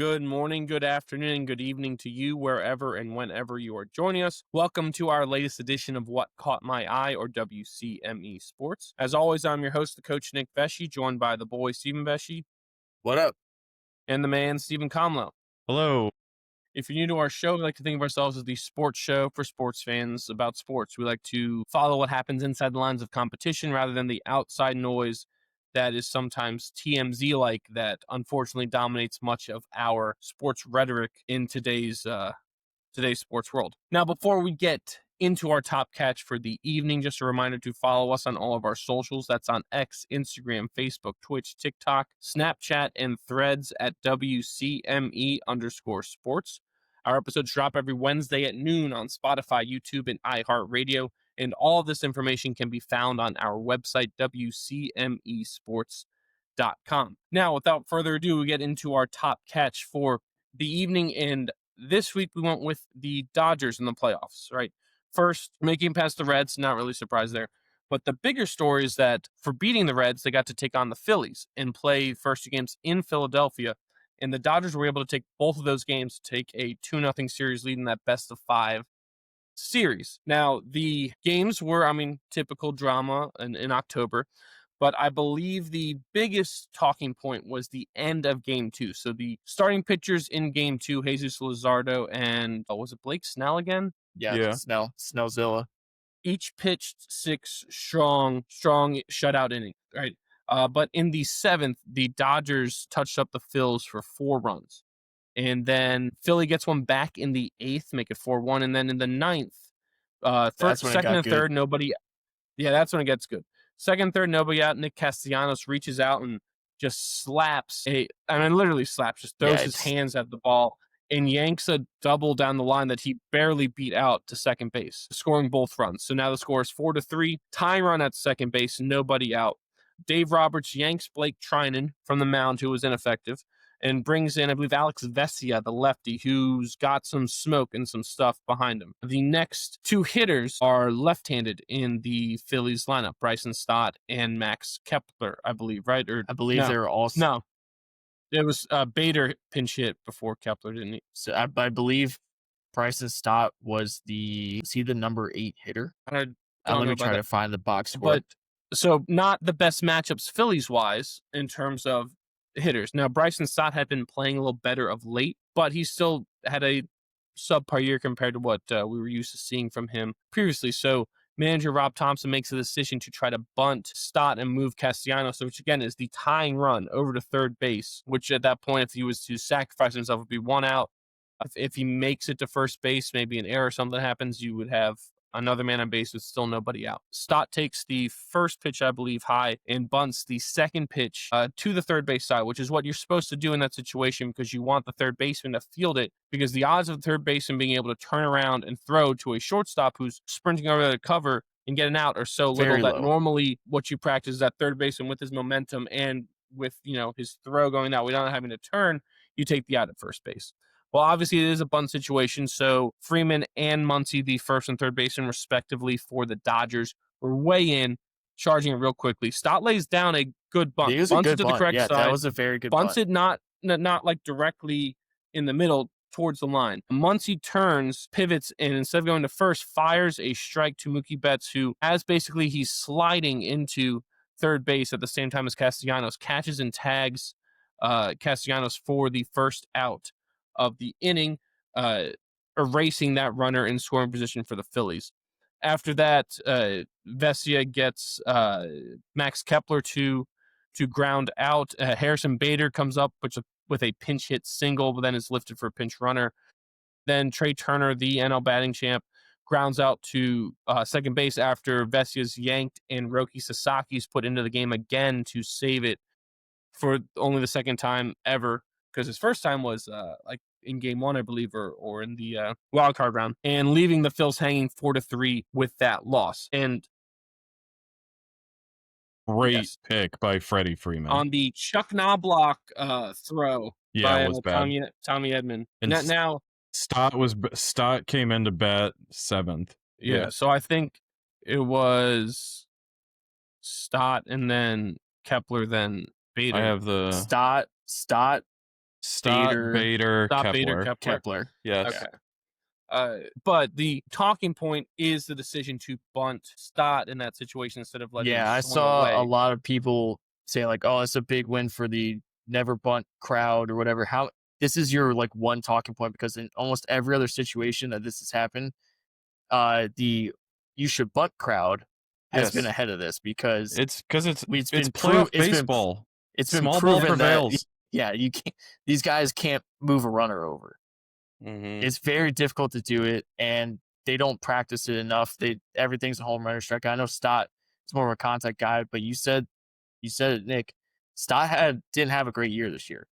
Good morning, good afternoon, and good evening to you wherever and whenever you are joining us. Welcome to our latest edition of What Caught My Eye, or WCME Sports. As always, I'm your host, the coach Nick Vesci, joined by the boy Stephen Vesci. What up? And the man Stephen Comlow. Hello. If you're new to our show, we like to think of ourselves as the sports show for sports fans about sports. We like to follow what happens inside the lines of competition rather than the outside noise that is sometimes TMZ-like that unfortunately dominates much of our sports rhetoric in today's sports world. Now, before we get into our top catch for the evening, just a reminder to follow us on all of our socials. That's on X, Instagram, Facebook, Twitch, TikTok, Snapchat, and Threads at WCME_sports. Our episodes drop every Wednesday at noon on Spotify, YouTube, and iHeartRadio. And all of this information can be found on our website, WCMEsports.com. Now, without further ado, we get into our top catch for the evening. And this week, we went with the Dodgers in the playoffs, right? First, making past the Reds, not really surprised there. But the bigger story is that for beating the Reds, they got to take on the Phillies and play first two games in Philadelphia. And the Dodgers were able to take both of those games to take a 2-0 series lead in that best-of-5 series. Now, the games were, typical drama in October, but I believe the biggest talking point was the end of Game 2. So the starting pitchers in Game 2, Jesus Luzardo and, was it Blake Snell again? Yeah. Snellzilla. Each pitched 6 strong shutout innings, right? But in the 7th, the Dodgers touched up the Phils for 4 runs. And then Philly gets one back in the 8th, make it 4-1. And then in the 9th, second and third, nobody. Yeah, that's when it gets good. Second, third, nobody out. Nick Castellanos reaches out and just slaps literally slaps, just throws his hands at the ball and yanks a double down the line that he barely beat out to second base, scoring both runs. So now the score is 4-3. Tying run at second base, nobody out. Dave Roberts yanks Blake Trinan from the mound, who was ineffective, and brings in, I believe, Alex Vesia, the lefty, who's got some smoke and some stuff behind him. The next 2 hitters are left-handed in the Phillies lineup, Bryson Stott and Max Kepler, I believe, right? I believe they're also... No. It was Bader pinch hit before Kepler, didn't he? So I believe Bryson Stott was the number 8 hitter? Let me try to find the box score. But so not the best matchups Phillies-wise in terms of hitters. Now, Bryson Stott had been playing a little better of late, but he still had a subpar year compared to what we were used to seeing from him previously. So manager Rob Thompson makes a decision to try to bunt Stott and move Castellanos, which again is the tying run over to third base, which at that point, if he was to sacrifice himself, would be 1 out. If he makes it to first base, maybe an error or something happens, you would have another man on base with still nobody out. Stott takes the first pitch, I believe, high and bunts the second pitch to the third base side, which is what you're supposed to do in that situation because you want the third baseman to field it, because the odds of the third baseman being able to turn around and throw to a shortstop who's sprinting over the cover and get an out are so little that normally what you practice is that third baseman with his momentum and with, his throw going out without having to turn, you take the out at first base. Well, obviously, it is a bunt situation, so Freeman and Muncy, the first and third baseman, respectively, for the Dodgers, were way in, charging it real quickly. Stott lays down a good bunt. It was a good bunt. The correct side. That was a very good bunt. Bunts it not like directly in the middle towards the line. Muncy turns, pivots, and instead of going to first, fires a strike to Mookie Betts, who, as basically he's sliding into third base at the same time as Castellanos, catches and tags Castellanos for the first out of the inning, erasing that runner in scoring position for the Phillies. After that, Vesia gets Max Kepler to ground out. Harrison Bader comes up with a pinch hit single, but then is lifted for a pinch runner. Then Trey Turner, the NL batting champ, grounds out to second base after Vesia's yanked and Roki Sasaki's put into the game again to save it for only the second time ever, because his first time was in Game 1, I believe, or in the wild card round, and leaving the Phils hanging 4-3 with that loss. And great pick by Freddie Freeman on the Chuck Knobloch throw by it was bad. Tommy Edman. And now Stott came into bat 7th. Yeah, so I think it was Stott and then Kepler, then Bader. I have the Stott Stott, Bader, Stott, Bader, Kepler. Kepler. Yes. Okay. But the talking point is the decision to bunt Stott in that situation instead of letting him Yeah, I swing saw away. a lot of people say like, "Oh, it's a big win for the never bunt crowd or whatever." How this is your like one talking point, because in almost every other situation that this has happened, the you should bunt crowd has been Yes. ahead of this, because It's because it's been playoff it's been baseball. it's been Small ball proven that prevails. yeah, you can't, these guys can't move a runner over. Mhm. It's very difficult to do it, and they don't practice it enough. Everything's a home runner strike. I know Stott is more of a contact guy, but you said it, Nick. Stott didn't have a great year this year.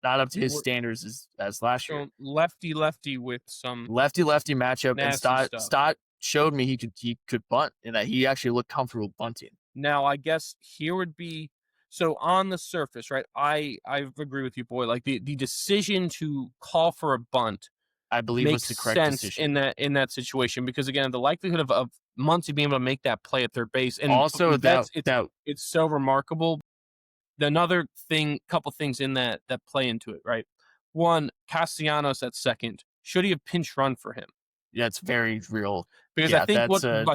Not up to his We're- standards as last year. So lefty with some Lefty matchup, and nasty stuff. Stott showed me he could bunt, and that he actually looked comfortable bunting. Now, I guess here would be so on the surface, right? I agree with you, boy. Like the decision to call for a bunt I believe was makes the correct sense decision. in that situation because again, the likelihood of Muncy being able to make that play at third base and Also, it's so remarkable. Couple things in that play into it, right? One, Castellanos at second. Should he have pinch run for him? that's very real. Because Yeah, I think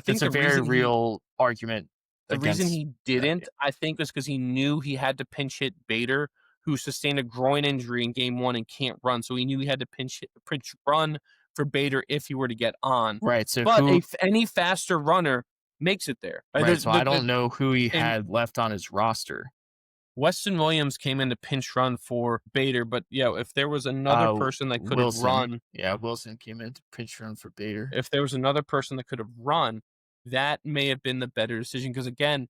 that's a very real argument. The reason against he didn't, I think, was because he knew he had to pinch hit Bader, who sustained a groin injury in game one and can't run. So he knew he had to pinch run for Bader if he were to get on. Right. So But any faster runner makes it there. Right. So I don't know who he had left on his roster. Weston Williams came in to pinch run for Bader, but yeah, if there was another person that could have run. Yeah, Wilson came in to pinch run for Bader. If there was another person that could have run, that may have been the better decision. Because again,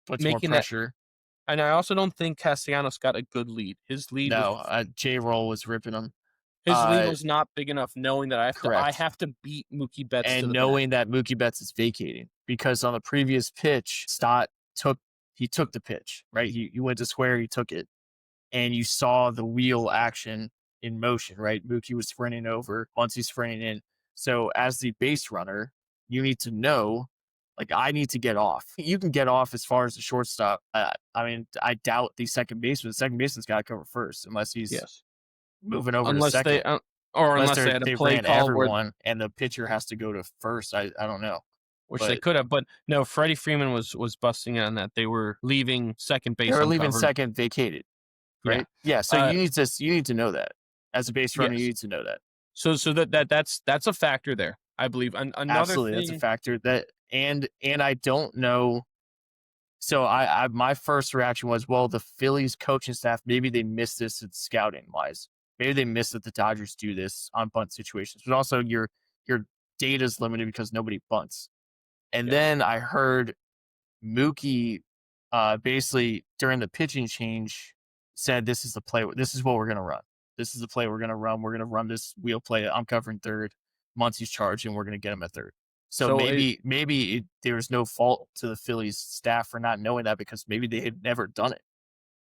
puts more pressure. And I also don't think Castellanos got a good lead. His lead J-Roll was ripping him. His lead was not big enough, knowing that I have to beat Mookie Betts. And knowing that Mookie Betts is vacating. Because on the previous pitch, Stott took the pitch, right? He went to square, he took it. And you saw the wheel action in motion, right? Mookie was sprinting over, Muncy's sprinting in. So as the base runner, you need to know, like, I need to get off. You can get off as far as the shortstop. I mean, I doubt the second baseman. The second baseman's got to cover first, unless he's moving over to second. Unless they had a play ran call everyone and the pitcher has to go to first. I don't know. They could have, but no. Freddie Freeman was busting on that. They were leaving second base. They were leaving second vacated, right? Yeah. So you need to know that as a base runner. You need to know that. So that's a factor there. I believe Absolutely, that's a factor that, and I don't know. So my first reaction was, well, the Phillies coaching staff, maybe they missed this at scouting wise. Maybe they missed that the Dodgers do this on bunt situations, but also your data is limited because nobody bunts. And then I heard Mookie basically during the pitching change said, this is the play. This is what we're going to run. This is the play we're going to run. We're going to run this wheel play. I'm covering third. Muncy's charged, and we're going to get him at third. So maybe there was no fault to the Phillies staff for not knowing that, because maybe they had never done it.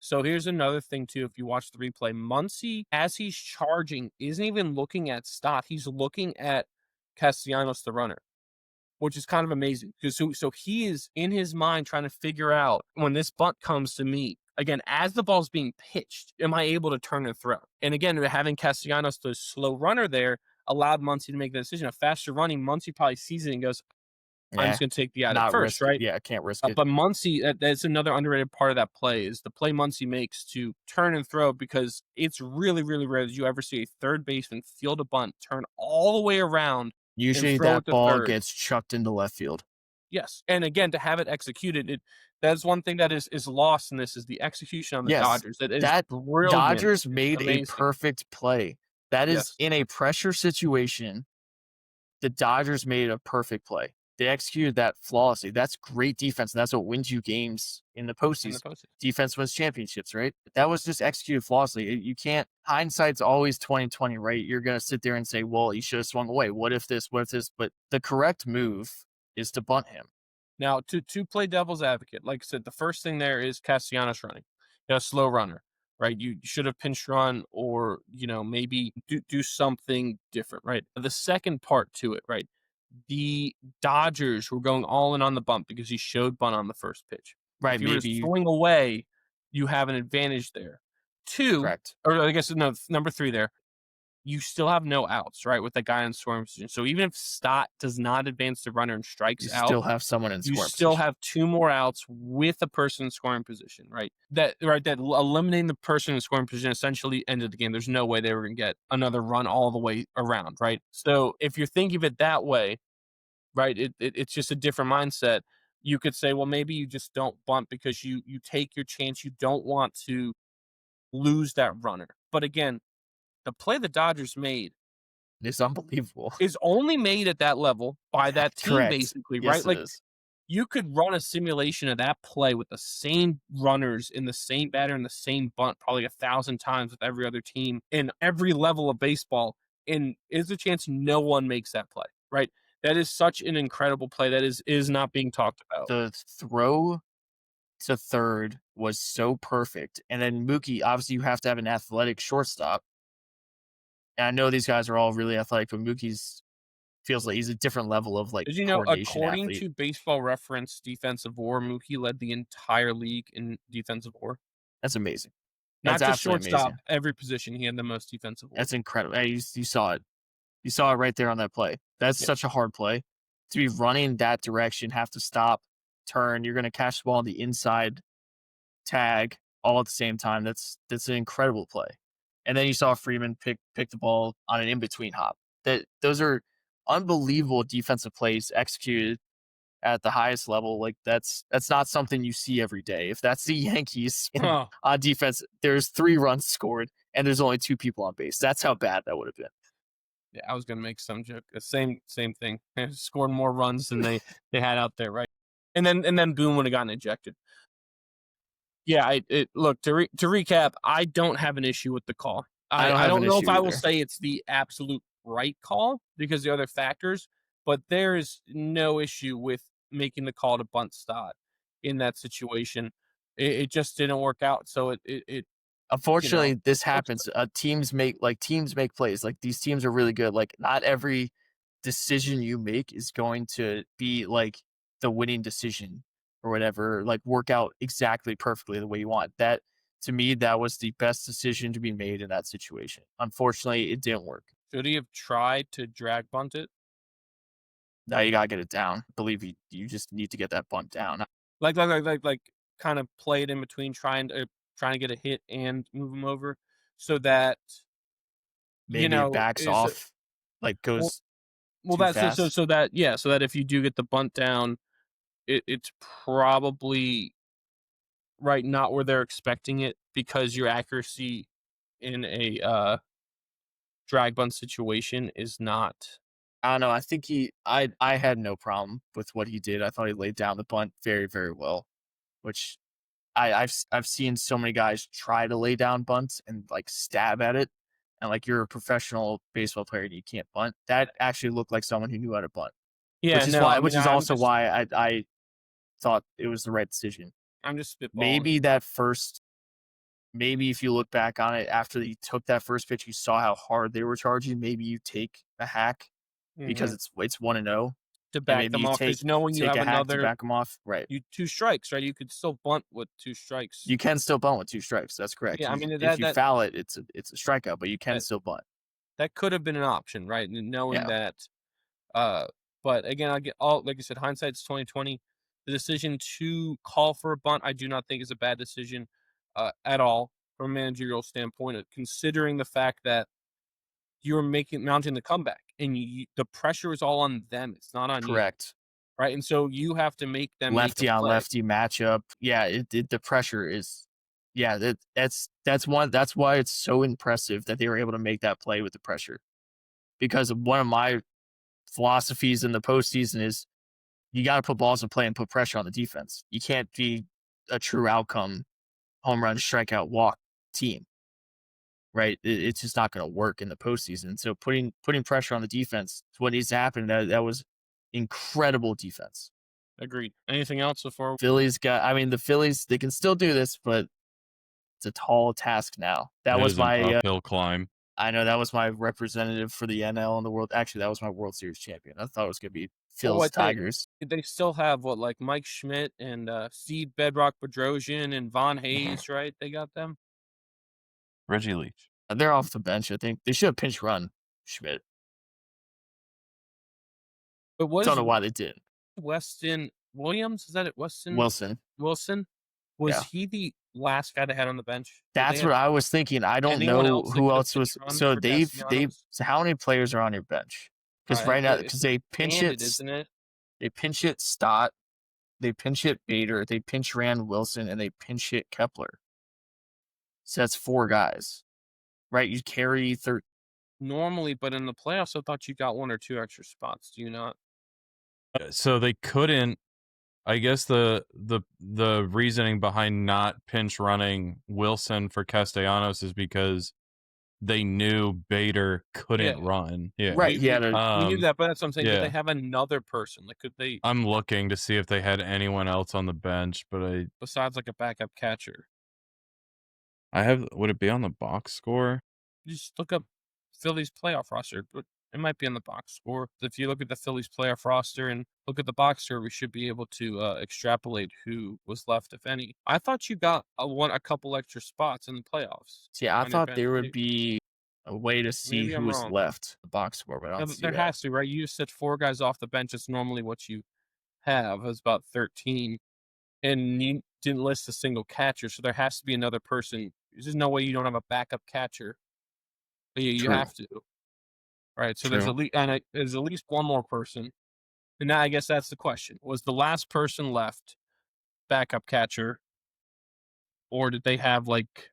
So here's another thing, too. If you watch the replay, Muncy, as he's charging, isn't even looking at Stott. He's looking at Castellanos, the runner, which is kind of amazing. So he is, in his mind, trying to figure out, when this bunt comes to me, again, as the ball's being pitched, am I able to turn and throw? And again, having Castellanos, the slow runner there, allowed Muncy to make the decision. A faster running, Muncy probably sees it and goes, I'm just going to take the out at first, right? Yeah, I can't risk it. But Muncy, that's another underrated part of that play, is the play Muncy makes to turn and throw, because it's really, really rare that you ever see a third baseman field a bunt, turn all the way around. Usually that ball gets chucked into left field. Yes. And again, to have it executed, that's one thing that is lost in this, is the execution on the Dodgers. That brilliant. Dodgers made a perfect play. That is in a pressure situation. The Dodgers made a perfect play. They executed that flawlessly. That's great defense, and that's what wins you games in the postseason. Defense wins championships, right? That was just executed flawlessly. You can't. Hindsight's always 20/20, right? You're gonna sit there and say, "Well, you should have swung away. What if this? What if this?" But the correct move is to bunt him. Now, to play devil's advocate, like I said, the first thing there is Castellanos running, slow runner, right? You should have pinch run, or maybe do something different, right? The second part to it, right? The Dodgers were going all in on the bunt because he showed bunt on the first pitch. Right. If you were swing away, you have an advantage there. 2, Correct. or I guess no, number 3 there, you still have no outs, right, with the guy in scoring position. So even if Stott does not advance the runner and strikes You out, still have someone in you scoring still position. have 2 more outs with a person in scoring position, right? That eliminating the person in scoring position essentially ended the game. There's no way they were gonna get another run all the way around, right? So if you're thinking of it that way, right, it's just a different mindset. You could say, well, maybe you just don't bunt because you take your chance. You don't want to lose that runner. But again, the play the Dodgers made It's unbelievable. is only made at that level by that team, Correct. basically, Yes, right? it Like, is. you could run a simulation of that play with the same runners in the same batter and the same bunt probably 1,000 times with every other team in every level of baseball, and is a chance no one makes that play, right? That is such an incredible play that is not being talked about. The throw to third was so perfect. And then Mookie, obviously, you have to have an athletic shortstop. And I know these guys are all really athletic, but Mookie's feels like he's a different level of like Did you know, coordination according athlete. to Baseball Reference defensive WAR, Mookie led the entire league in defensive WAR? That's amazing. Not That's just absolutely shortstop, amazing. every position he had the most defensive WAR. That's incredible. Hey, you saw it. You saw it right there on that play. That's Yeah. such a hard play. To be running that direction, have to stop, turn. You're going to catch the ball on the inside tag all at the same time. That's an incredible play. And then you saw Freeman pick the ball on an in between hop. Those are unbelievable defensive plays executed at the highest level. Like that's not something you see every day. If that's the Yankees Huh. on defense, there's 3 runs scored and there's only 2 people on base. That's how bad that would have been. Yeah, I was gonna make some joke. The same thing. They scored more runs than they had out there, right? And then Boone would have gotten ejected. Yeah, look, to recap, I don't have an issue with the call. I don't I have an don't know if issue I will either. say it's the absolute right call because the other factors, but there is no issue with making the call to bunt Stott in that situation. It just didn't work out. So it Unfortunately, this looks happens. Teams make plays. Like these teams are really good. Like not every decision you make is going to be like the winning decision or whatever. Like work out exactly perfectly the way you want. That to me, that was the best decision to be made in that situation. Unfortunately, it didn't work. should he have tried to drag bunt it? Now you gotta get it down. I believe you just need to get that bunt down. Like kind of play it in between trying to get a hit and move him over so that Maybe it backs is off, like well, goes well too that's fast. so that yeah, so that if you do get the bunt down, it's probably right not where they're expecting it because your accuracy in a drag bunt situation is not. I don't know. I think I had no problem with what he did. I thought he laid down the bunt very, very well, which I've seen so many guys try to lay down bunts and like stab at it. And like you're a professional baseball player and you can't bunt. That actually looked like someone who knew how to bunt, Yeah, no, I which mean is also why I thought it was the right decision. I'm just spitballing. Maybe that first, maybe if you look back on it after you took that first pitch, you saw how hard they were charging. Maybe you take a hack because Mhm. it's 1-0, To and back maybe them you off because knowing you take have a hack to another back them off. Right. 2 strikes, right? You could still bunt with 2 strikes. You can still bunt with 2 strikes. That's correct. Yeah, I mean If you foul it, it's a strikeout, but you can that still bunt. that could have been an option, right? And knowing Yeah. that, uh, but again, I get all like I said, hindsight's 2020. The decision to call for a bunt, I do not think is a bad decision, at all from a managerial standpoint, considering the fact that you're mounting the comeback and the pressure is all on them. It's not on you, Correct. right? And so you have to make them make a Lefty on play. lefty matchup. Yeah, the pressure is. Yeah, that's why it's so impressive that they were able to make that play with the pressure. Because one of my philosophies in the postseason is you got to put balls in play and put pressure on the defense. You can't be a true outcome home run, strikeout, walk team, right? It's just not going to work in the postseason. So putting pressure on the defense is what needs to happen. That was incredible defense. Agreed. Anything else before? The Phillies, they can still do this, but it's a tall task now. That It was is an my, uphill climb. I know that was my representative for the NL in the world. Actually, that was my World Series champion. I thought it was going to be Phil's What Tigers. they still have like Mike Schmidt and Steve Bedrock Bedrosian and Von Hayes, right? They got them. Reggie Leach. They're off the bench, I think. They should have pinch run Schmidt. But was Don't know why they didn't. Weston Williams? Is that it? Wilson. Wilson? Was Yeah. he the last guy they had on the bench? That's what I was thinking. I don't know who else was. So they've so how many players are on your bench? Because right now, because they pinch it, isn't it? They pinch hit Stott, they pinch hit Bader, they pinch ran Wilson, and they pinch hit Kepler. So that's 4 guys, right? You carry normally, but in the playoffs, I thought you got 1 or 2 extra spots. Do you not? So they couldn't. I guess the reasoning behind not pinch running Wilson for Castellanos is because they knew Bader couldn't run. Yeah, right. We knew that, but that's what I'm saying. Yeah. Did they have another person? Like, could they? I'm looking to see if they had anyone else on the bench, but besides like a backup catcher. Would it be on the box score? Just look up Phillies playoff roster. But it might be on the box score. If you look at the Phillies playoff roster and look at the box score, we should be able to extrapolate who was left, if any. I thought you got a couple extra spots in the playoffs. See, I thought there would be a way to see who was left the box score, but I don't see there that. has to, right? You just said 4 guys off the bench. It's normally what you have. It's about 13. And you didn't list a single catcher, so there has to be another person. There's no way you don't have a backup catcher. But you have to. Right, so there's at least 1 more person. And now I guess that's the question. Was the last person left backup catcher? Or did they have, like,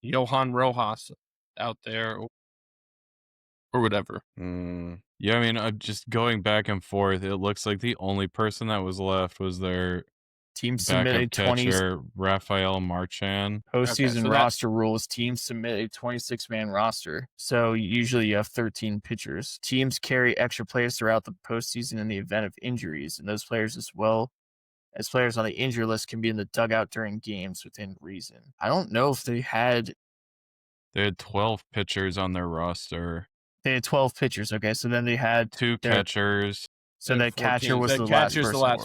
Johan Rojas out there or whatever? Yeah, I mean, just going back and forth, it looks like the only person that was left was their team backup submitted catcher, Rafael Marchand. Postseason roster rules. Teams submit a 26-man roster. So usually you have 13 pitchers. Teams carry extra players throughout the postseason in the event of injuries, and those players, as well as players on the injury list, can be in the dugout during games within reason. I don't know if they had 12 pitchers on their roster. They had 12 pitchers. Okay, so then they had 2 catchers. So that catcher was the last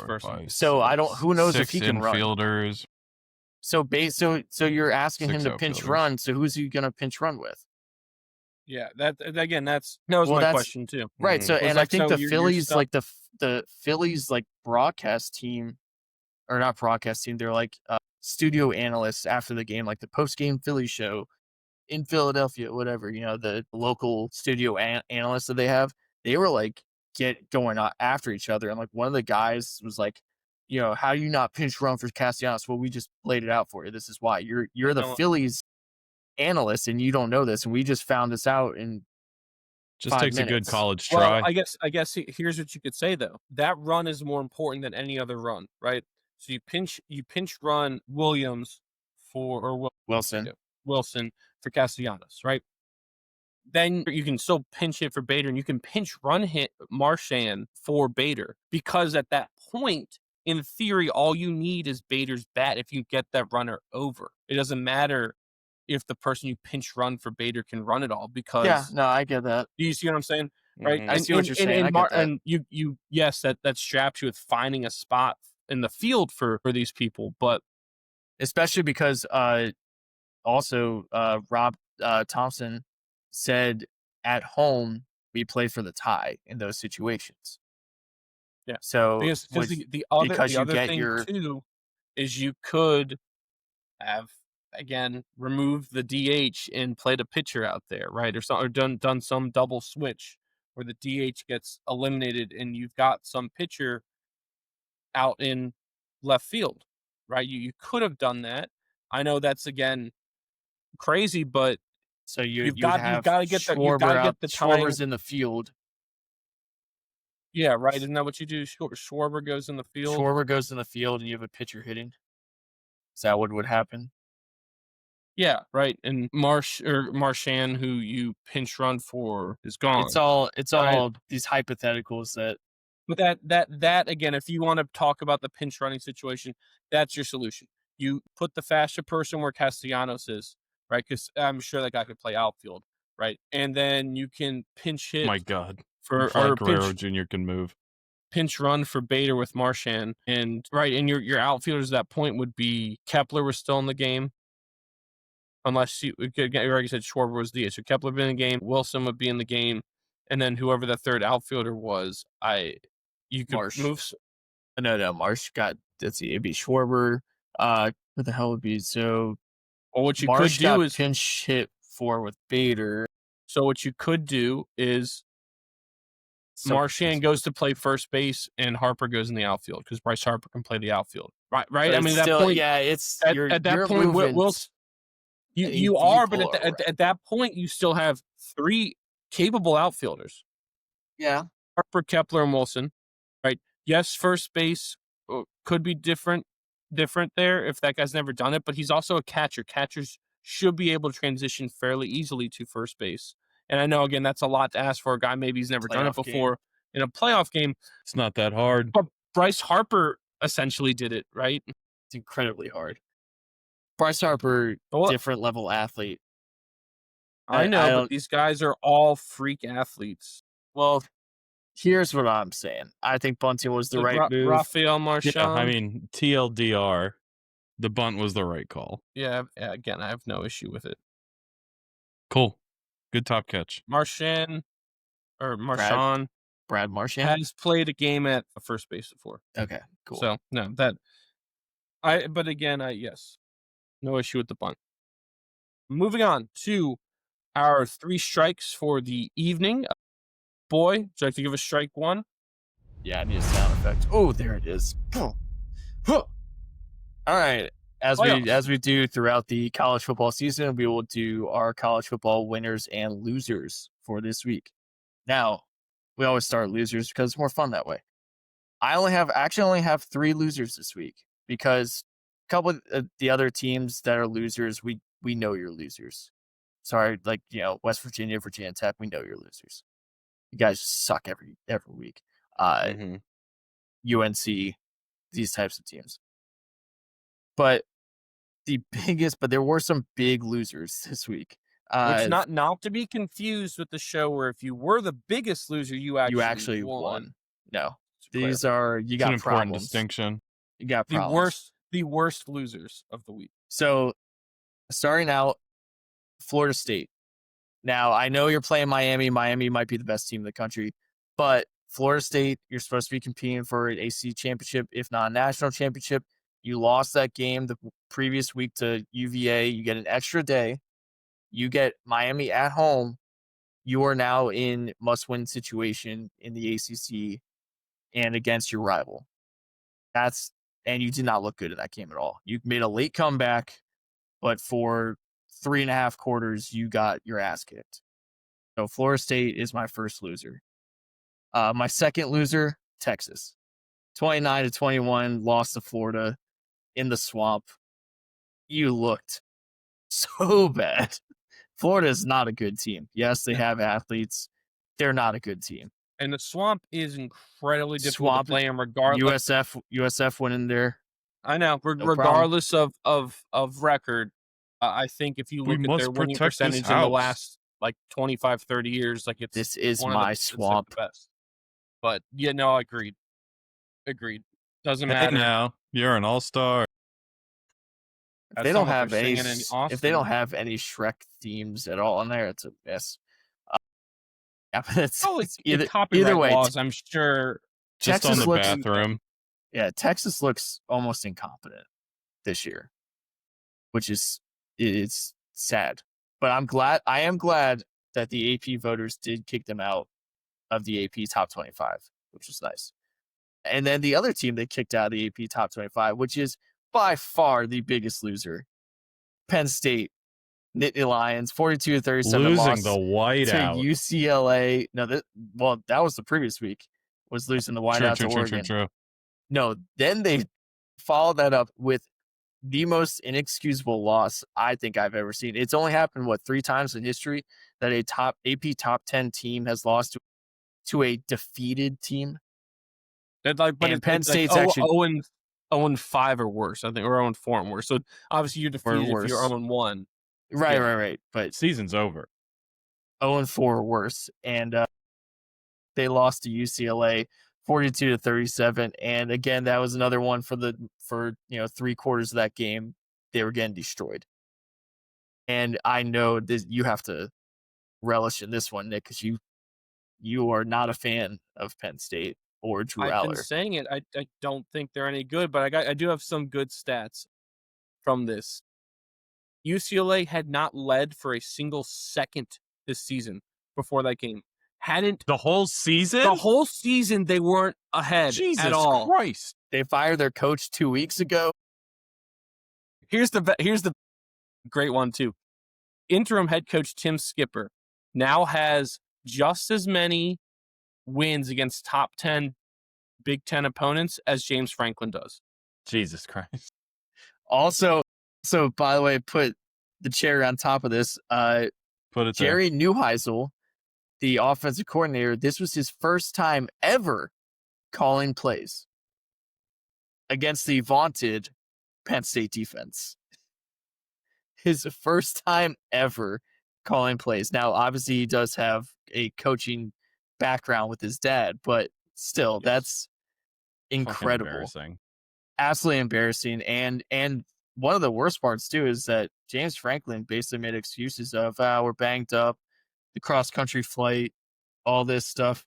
person. So I don't. Who knows if he can run? Infielders. So you're asking him to pinch run. So who's he gonna pinch run with? Yeah, that was my question too. Right. So and I think the Phillies, like the Phillies, like broadcast team, or not broadcast team, they're like studio analysts after the game, like the post game Philly show in Philadelphia, whatever. You know, the local studio analysts that they have. They were like going after each other, and like one of the guys was like, you know, how do you not pinch run for Castellanos? Well, we just laid it out for you. This is why. You're the Phillies analyst, and you don't know this, and we just found this out in just 5 takes minutes. a good college try. Well, I guess here's what you could say though. That run is more important than any other run, right? So you pinch run Williams Wilson for Castellanos, right? Then you can still pinch hit for Bader, and you can pinch run hit Marchand for Bader, because at that point, in theory, all you need is Bader's bat if you get that runner over. It doesn't matter if the person you pinch run for Bader can run it all, because I get that. Do you see what I'm saying? Right? I see what you're saying. I get that. And you yes, that straps you with finding a spot in the field for these people, but especially because also Rob Thompson said at home we play for the tie in those situations. Yeah. So because the other thing too is you could have again removed the DH and played a pitcher out there, right? Or done some double switch where the DH gets eliminated and you've got some pitcher out in left field, right? You could have done that. I know that's again crazy, but so you've got to get the Schwarber's in the field. Yeah, right. Isn't that what you do? Schwarber goes in the field. Schwarber goes in the field, and you have a pitcher hitting. Is that what would happen? Yeah, right. And Marchand, who you pinch run for, is gone. It's all these hypotheticals that. But that again, if you want to talk about the pinch running situation, that's your solution. You put the faster person where Castellanos is, right? Because I'm sure that guy could play outfield, right? And then you can pinch hit. My God. Or Guerrero Jr. can move. Pinch run for Bader with Marchand, and your outfielders at that point would be Kepler was still in the game. unless you like you said, Schwarber was the DH. So Kepler would be in the game, Wilson would be in the game, and then whoever the third outfielder was, you could Marsh. move. No, Marsh got, let's see, it'd be Schwarber. What the hell would be, so Or what you Marsh could do got is pinch hit for with Bader. so what you could do is Marchand goes to play first base and Harper goes in the outfield because Bryce Harper can play the outfield. Right. But I mean, at that still, point, yeah, it's at that you're point, moving you eight are, but people at that point, you still have 3 capable outfielders: yeah. Harper, Kepler, and Wilson. Right? Yes, first base could be different there if that guy's never done it, but he's also a catcher. Catchers should be able to transition fairly easily to first base. And I know, again, that's a lot to ask for a guy maybe he's never done it before in a playoff game. It's not that hard. But Bryce Harper essentially did it, right? It's incredibly hard. Bryce Harper, different level athlete. I know, but these guys are all freak athletes. Well, here's what I'm saying. I think bunting was the right move. Rafael Marchand. Yeah, I mean, TLDR, the bunt was the right call. Yeah, again, I have no issue with it. Cool. Good top catch. Marchand Brad Marchand has played a game at first base before. Okay, cool. So no, but again, yes, no issue with the bunt. Moving on to our 3 strikes for the evening. Boy, would you like to give us strike 1? Yeah, I need a sound effect. Oh, there it is. All right. As we do throughout the college football season, we will do our college football winners and losers for this week. Now, we always start losers because it's more fun that way. I only have 3 losers this week because a couple of the other teams that are losers, we know you're losers. Sorry, like, West Virginia, Virginia Tech, we know you're losers. You guys suck every week. UNC, these types of teams. But there were some big losers this week. Which not to be confused with the show where if you were the biggest loser, you actually won. No, these are you got it's an important distinction. You got problems. The worst losers of the week. So, starting out, Florida State. Now, I know you're playing Miami. Miami might be the best team in the country, but Florida State, you're supposed to be competing for an ACC championship, if not a national championship. You lost that game the previous week to UVA. You get an extra day. You get Miami at home. You are now in must-win situation in the ACC and against your rival. And you did not look good in that game at all. You made a late comeback, but for 3.5 quarters, you got your ass kicked. So Florida State is my first loser. My second loser, Texas. 29-21, lost to Florida in the swamp. You looked so bad. Florida is not a good team. Yes, they have athletes. They're not a good team. And the swamp is incredibly difficult to play in regardless. USF went in there. I know. Regardless of record, I think if you look at their winning percentage in the last 25, 30 years, this is my swamp. It's the best. But yeah, no, agreed. Doesn't matter. Now you're an all-star. If they don't have any Shrek themes at all in there, it's a mess. Yeah, but it's either way. Laws, I'm sure. Just Texas on the bathroom. Yeah, Texas looks almost incompetent this year, which it's sad. But I am glad that the AP voters did kick them out of the AP top 25, which was nice. And then the other team they kicked out of the AP top 25, which is by far the biggest loser, Penn State, Nittany Lions, 42-37, losing the whiteout to UCLA. No, that was the previous week. Was losing the whiteout to Oregon. True. No, then they followed that up with the most inexcusable loss I think I've ever seen. It's only happened 3 times in history that a AP top 10 team has lost to a defeated team. Penn State's actually 0-5 or worse, I think, or 0-4 or worse. So obviously you're defeated if you're 0-1. Right. But season's over. 0-4 or worse, and they lost to UCLA 42-37. And again, that was another one for 3 quarters of that game. They were getting destroyed. And I know this, you have to relish in this one, Nick, because you are not a fan of Penn State or Drew I've been Aller. saying it. I don't think they're any good, but I do have some good stats from this. UCLA had not led for a single second this season before that game. Hadn't The whole season? the whole season they weren't ahead Jesus at all. Christ. They fired their coach 2 weeks ago. Here's the great one too. Interim head coach Tim Skipper now has just as many wins against top 10 Big Ten opponents as James Franklin does. Jesus Christ. Also, so by the way, put the cherry on top of this. Put it Jerry Neuheisel, the offensive coordinator, this was his first time ever calling plays against the vaunted Penn State defense. His first time ever calling plays. Now, obviously, he does have a coaching background with his dad, but still, Yes. that's there. incredible. Fucking embarrassing. Absolutely embarrassing. And one of the worst parts too is that James Franklin basically made excuses of we're banged up, the cross country flight, all this stuff.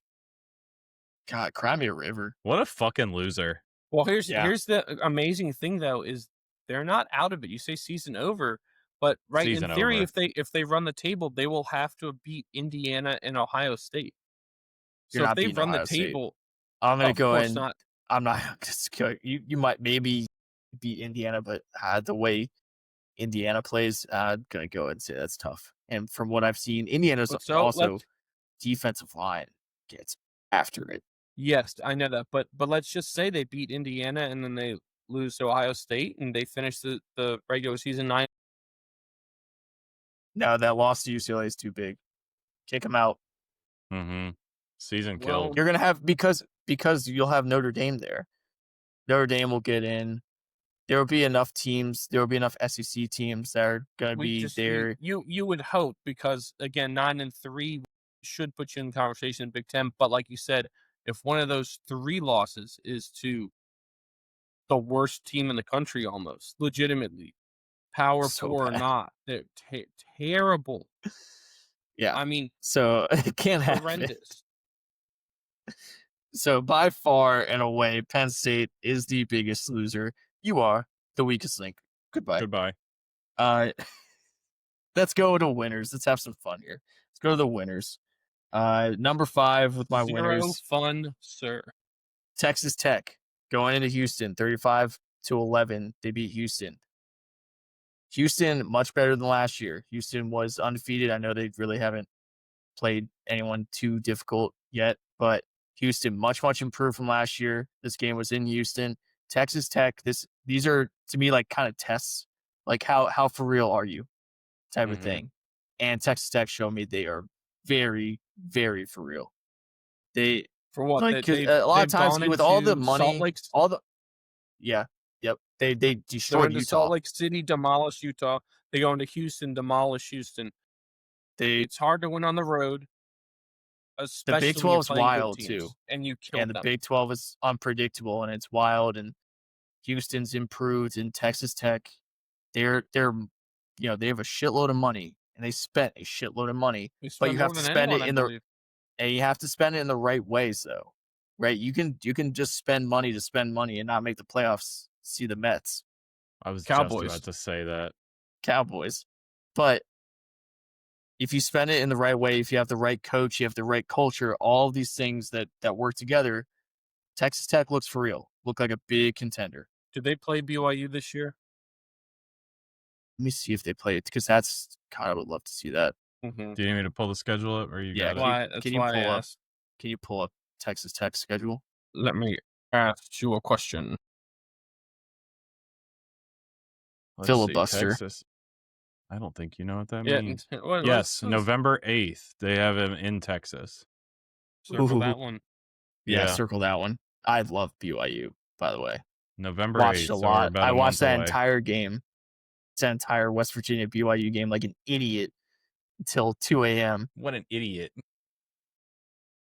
God, cry me a river. What a fucking loser. Well, here's Yeah. the amazing thing though is they're not out of it. You say season over, but Season in theory, over. if they run the table, they will have to beat Indiana and Ohio State. You're So if not they beating run Ohio the State. table, I'm gonna of go course in. not. I'm not just go. You might maybe beat Indiana, but the way Indiana plays, I'm gonna go and say that's tough. And from what I've seen, Indiana's But so also defensive line gets after it. yes, I know that, but let's just say they beat Indiana and then they lose to Ohio State and they finish the regular season 9. No, that loss to UCLA is too big. Kick them out. Mm-hmm. Season Well, killed. You're gonna have because you'll have Notre Dame there. Notre Dame will get in. There will be enough teams. There will be enough SEC teams that are gonna be there. You would hope because again 9-3 should put you in conversation in Big Ten, but like you said, if one of those 3 losses is to the worst team in the country, almost legitimately, Power So 4 or bad. not, they're terrible. Yeah. I mean, So it can't happen. horrendous. So by far and away, Penn State is the biggest loser. You are the weakest link. Goodbye. Goodbye. Let's go to winners. Let's have some fun here. Let's go to the winners. Number 5 with my Zero winners, fun, sir. Texas Tech going into Houston, 35-11. They beat Houston. Houston much better than last year. Houston was undefeated. I know they really haven't played anyone too difficult yet, but Houston much improved from last year. This game was in Houston. Texas Tech, these are to me like kind of tests, like how for real are you type of Mhm. thing. And Texas Tech showed me they are very for real. They For what? like They've a lot of they've times gone with all the into money, Salt Lake, all the yep. They go destroyed into Utah. Salt Lake City, demolish Utah. They go into Houston, demolish Houston. It's hard to win on the road, especially Big when you're 12's playing good wild, teams, too. and you kill And the them. Big 12 is unpredictable and it's wild, and Houston's improved, and Texas Tech, they're they have a shitload of money and they spent a shitload of money, They but spend you more have to than spend anyone, it I in believe. you have to spend it in the right ways though. Right? You can just spend money to spend money and not make the playoffs. See the Mets, I was Cowboys. just about to say that. Cowboys. But if you spend it in the right way, if you have the right coach, you have the right culture, all of these things that work together, Texas Tech looks for real. Look like a big contender. Did they play BYU this year? Let me see if they play it, because that's God, I would love to see that. Mm-hmm. Do you need me to pull the schedule up or you Yeah, got it? That's can you why I pull up? asked. Can you pull up Texas Tech schedule? Let me ask you a question. Let's see, Filibuster. Texas. I don't think you know what that Yeah. means. Well, Yes, let's November 8th. They have him in Texas. circle Ooh. that one. Yeah, Yeah. circle that one. I love BYU, by the way. November Watched 8th. a So we're lot. about I a watched month that away. entire game. That entire West Virginia BYU game like an idiot until 2 a.m. What an idiot.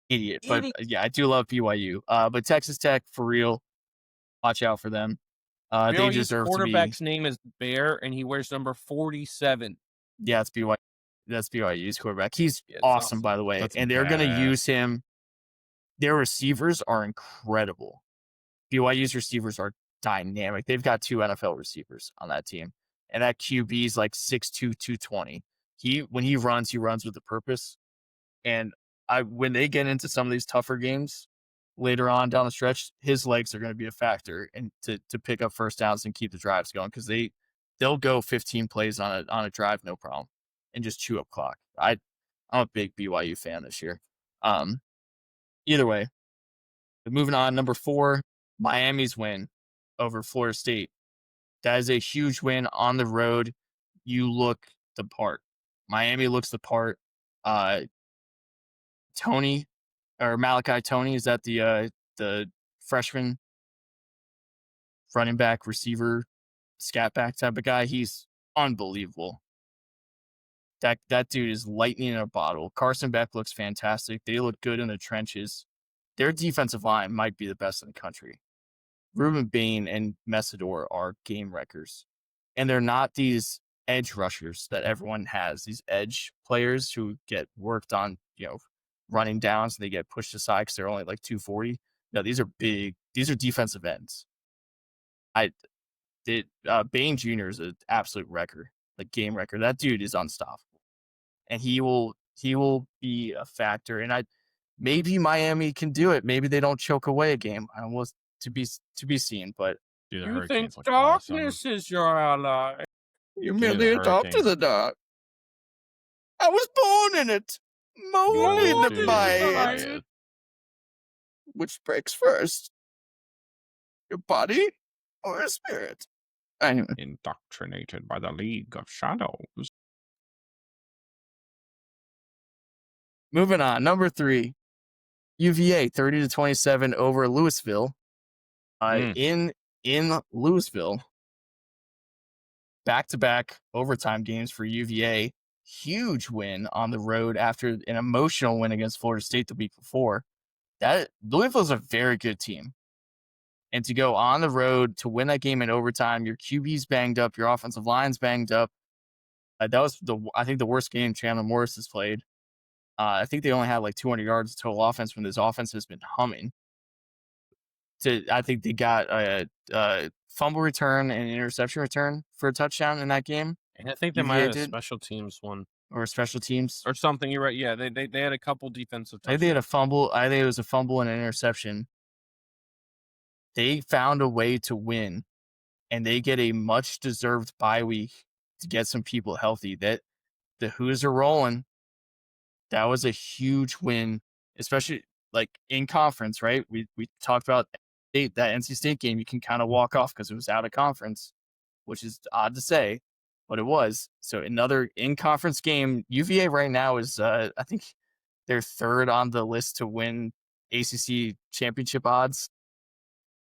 Idiot. But yeah, I do love BYU. But Texas Tech, for real, watch out for them. They BYU's deserve to be. quarterback's name is Bear, and he wears number 47. Yeah, that's BYU. That's BYU's quarterback. He's Yeah, it's awesome, by the way. That's And they're going to bad. use him. Their receivers are incredible. BYU's receivers are dynamic. They've got 2 NFL receivers on that team. And that QB is like 6'2", 220. When he runs with a purpose. And when they get into some of these tougher games later on down the stretch, his legs are going to be a factor and to pick up first downs and keep the drives going, because they'll go 15 plays on a drive, no problem, and just chew up clock. I'm a big BYU fan this year. Either way, but moving on, number 4, Miami's win over Florida State. That is a huge win on the road. You look the part. Miami looks the part. Tony or Malachi Tony, is that the freshman running back, receiver, scat back type of guy? He's unbelievable. That dude is lightning in a bottle. Carson Beck looks fantastic. They look good in the trenches. Their defensive line might be the best in the country. Ruben Bain and Messidor are game wreckers. And they're not these edge rushers that everyone has, these edge players who get worked on, running downs, and they get pushed aside because they're only like 240. No, these are big. These are defensive ends. Bain Jr. is an absolute wrecker, like game wrecker. That dude is unstoppable, and he will be a factor. And maybe Miami can do it. Maybe they don't choke away a game. I was to be seen, but Dude, the You think Hurricanes look awesome. darkness is your ally? you Dude, merely the adopted Hurricanes. the dark. I was born in it, molded Dude, by right. it. Which breaks first, your body or your spirit? Anyway, Indoctrinated by the League of Shadows. moving on. Number 3, UVA 30-27 over Louisville. In Louisville, back-to-back overtime games for UVA. Huge win on the road after an emotional win against Florida State the week before. That Louisville's a very good team. And to go on the road to win that game in overtime, your QB's banged up, your offensive line's banged up. That was I think the worst game Chandler Morris has played. I think they only had like 200 yards of total offense when this offense has been humming. I think they got a fumble return and an interception return for a touchdown in that game. And I think they UVA might have did? special teams one Or special teams. or something. You're right. Yeah, they had a couple defensive. I think they had a fumble. I think it was a fumble and an interception. They found a way to win, and they get a much deserved bye week to get some people healthy. That the Who's are rolling. That was a huge win, especially like in conference, right? We talked about that NC State game. You can kind of walk off because it was out of conference, which is odd to say, but it was. So another in conference game. UVA right now is I think they're 3rd on the list to win ACC championship odds.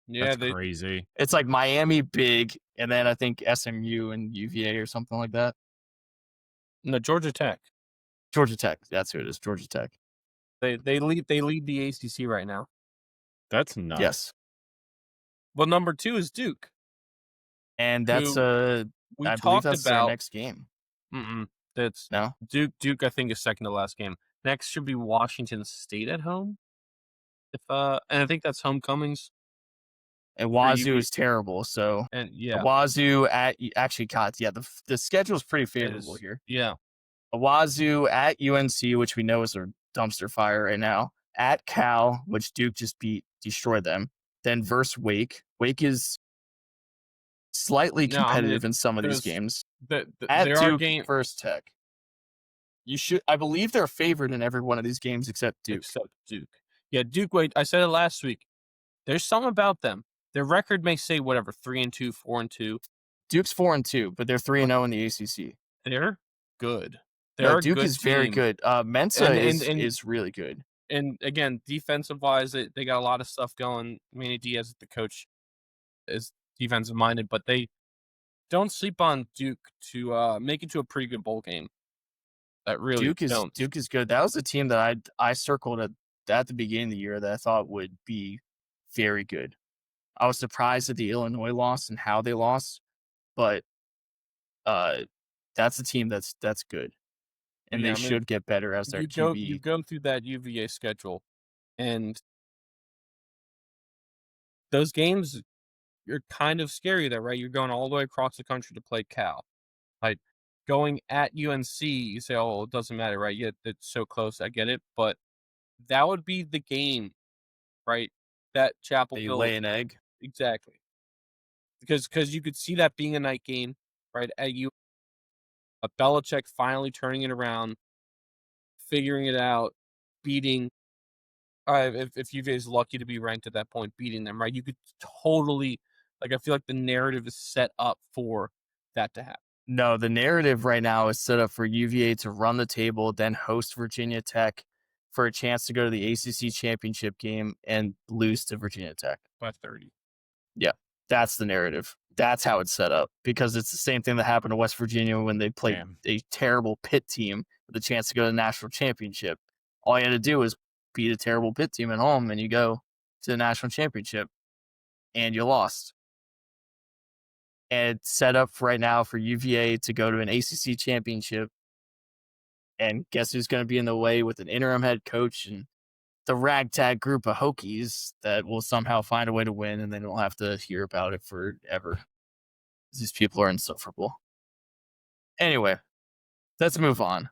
Yeah, That's crazy. It's like Miami big, and then I think SMU and UVA or something like that. No, Georgia Tech. Georgia Tech. That's who it is. Georgia Tech. They lead the ACC right now. That's nuts. Yes. Well, number 2 is Duke. And that's We I believe talked that's their about next game. That's No? Duke. I think is second to last game. Next should be Washington State at home. And I think that's homecomings. And Wazoo is terrible. So And yeah, Wazoo the schedule is pretty favorable here. Yeah, Wazoo at UNC, which we know is a dumpster fire right now. At Cal, which Duke just destroyed them. Then versus Wake. Wake is slightly competitive in some of these games. At At Duke Duke versus Tech. I believe they're favored in every one of these games except Duke. Yeah, Duke. Wait, I said it last week. There's something about them. Their record may say whatever 3-2, 4-2. Duke's 4-2, but they're 3-0 in the ACC. They're good. Duke is very good. Mensa is really good. And again, defensive wise, they got a lot of stuff going. Manny Diaz, the coach, is defensive minded, but they don't sleep on Duke to make it to a pretty good bowl game. That really Duke is good. That was a team that I circled at the beginning of the year that I thought would be very good. I was surprised at the Illinois loss and how they lost, but that's a team that's good, and Yeah, they I mean, should get better as their you QB. go through that UVA schedule, and those games are kind of scary there, right? You're going all the way across the country to play Cal. Like, going at UNC, you say, "Oh, it doesn't matter," right? Yeah, it's so close, I get it, but that would be the game, right? That Chapel They Hill lay an egg. exactly. Because you could see that being a night game, right? At you Belichick finally turning it around, figuring it out, beating if UVA's lucky to be ranked at that point, beating them, right? You could totally like I feel like the narrative is set up for that to happen. No, the narrative right now is set up for UVA to run the table, then host Virginia Tech for a chance to go to the ACC championship game and lose to Virginia Tech. By 30. Yeah, that's the narrative. That's how it's set up because it's the same thing that happened to West Virginia when they played Damn. a terrible Pitt team with a chance to go to the national championship. All you had to do was beat a terrible Pitt team at home and you go to the national championship and you lost. And it's set up right now for UVA to go to an ACC championship. And guess who's going to be in the way with an interim head coach and the ragtag group of Hokies that will somehow find a way to win and then we'll have to hear about it forever. These people are insufferable. Anyway, let's move on.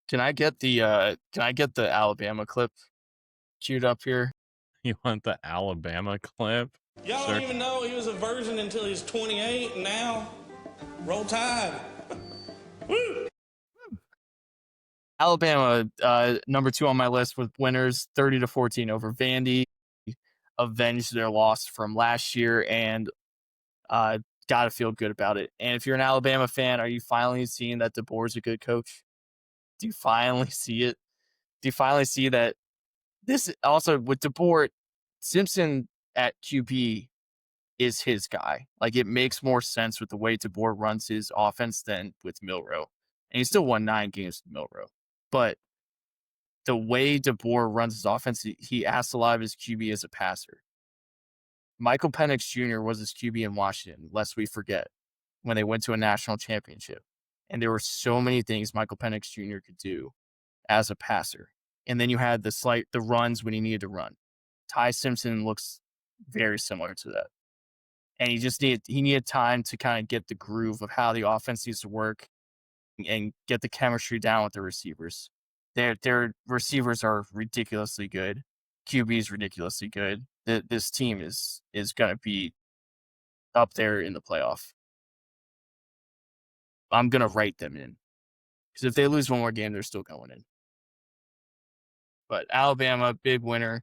Can I get the Alabama clip queued up here? You want the Alabama clip? Y'all don't even know he was a virgin until he's 28, and now roll tide. Woo! Alabama, number 2 on my list with winners 30-14 over Vandy. Avenged their loss from last year and got to feel good about it. And if you're an Alabama fan, are you finally seeing that DeBoer's a good coach? Do you finally see it? Do you finally see that this also with DeBoer, Simpson at QB is his guy. Like it makes more sense with the way DeBoer runs his offense than with Milroe. And he still won 9 games with Milroe. But the way DeBoer runs his offense, he asks a lot of his QB as a passer. Michael Penix Jr. was his QB in Washington, lest we forget, when they went to a national championship. And there were so many things Michael Penix Jr. could do as a passer. And then you had the runs when he needed to run. Ty Simpson looks very similar to that. And he needed time to kind of get the groove of how the offense needs to work and get the chemistry down with the receivers. Their receivers are ridiculously good. QB is ridiculously good. This team is going to be up there in the playoff. I'm going to write them in. Because if they lose one more game, they're still going in. But Alabama, big winner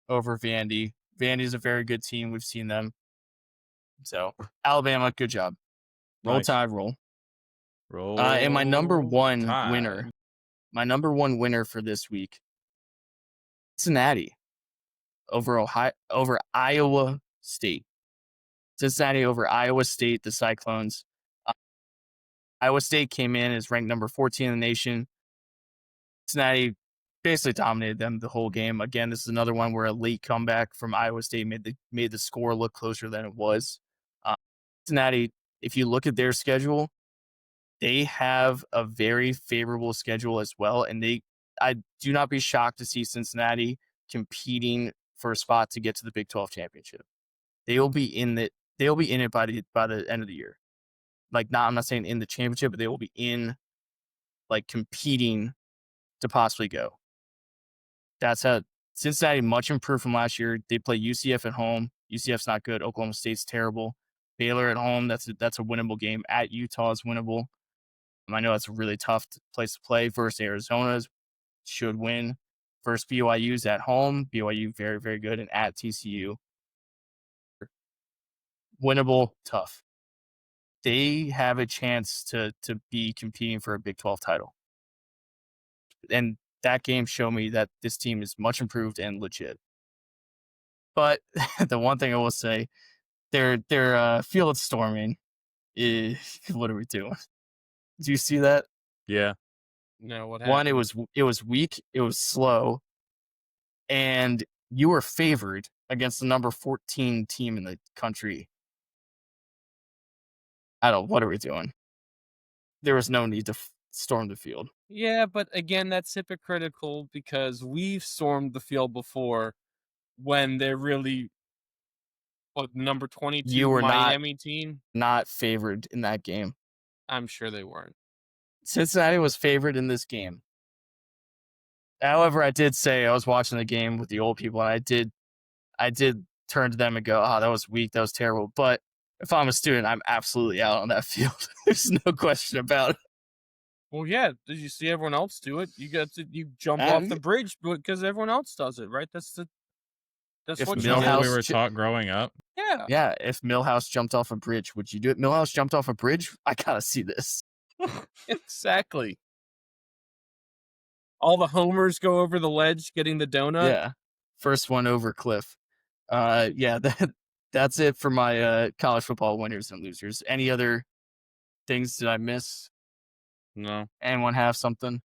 over Vandy. Vandy's a very good team. We've seen them. So, Alabama, good job. Roll Nice. Tide, roll. Roll. And my number one Tide. winner for this week, Cincinnati over Iowa State. Cincinnati over Iowa State, the Cyclones. Iowa State came in as ranked number 14 in the nation. Cincinnati basically dominated them the whole game. Again, this is another one where a late comeback from Iowa State made the score look closer than it was. Cincinnati, if you look at their schedule, they have a very favorable schedule as well. And I do not be shocked to see Cincinnati competing for a spot to get to the Big 12 championship. They'll be in it by the end of the year. Like, I'm not saying in the championship, but they will be in, like, competing to possibly go. That's how Cincinnati much improved from last year. They play UCF at home. UCF's not good. Oklahoma State's terrible. Baylor at home, that's a winnable game. At Utah is winnable. I know that's a really tough place to play. Versus Arizona should win. Versus BYU's at home. BYU very, very good. And at TCU, winnable, tough. They have a chance to be competing for a Big 12 title. And that game showed me that this team is much improved and legit. But the one thing I will say, their field storming is, what are we doing? Do you see that? Yeah. No, what happened? One, it was weak, it was slow, and you were favored against the number 14 team in the country. I don't. What are we doing? there was no need to storm the field. Yeah, but again, that's hypocritical because we've stormed the field before when they're really number 22 You were Miami team. not favored in that game. I'm sure they weren't. Cincinnati was favored in this game. However, I did say I was watching the game with the old people, and I did turn to them and go, "Oh, that was weak. That was terrible." But if I'm a student, I'm absolutely out on that field. There's no question about it. Well, yeah. Did you see everyone else do it? You jump off the bridge because everyone else does it, right? That's If what Is you that do. what we Millhouse were taught growing up? Yeah. Yeah, if Millhouse jumped off a bridge, would you do it? Millhouse jumped off a bridge? I gotta see this. Exactly. All the homers go over the ledge getting the donut. Yeah, first one over cliff. Yeah, that's it for my college football winners and losers. Any other things did I miss? No. Anyone have something?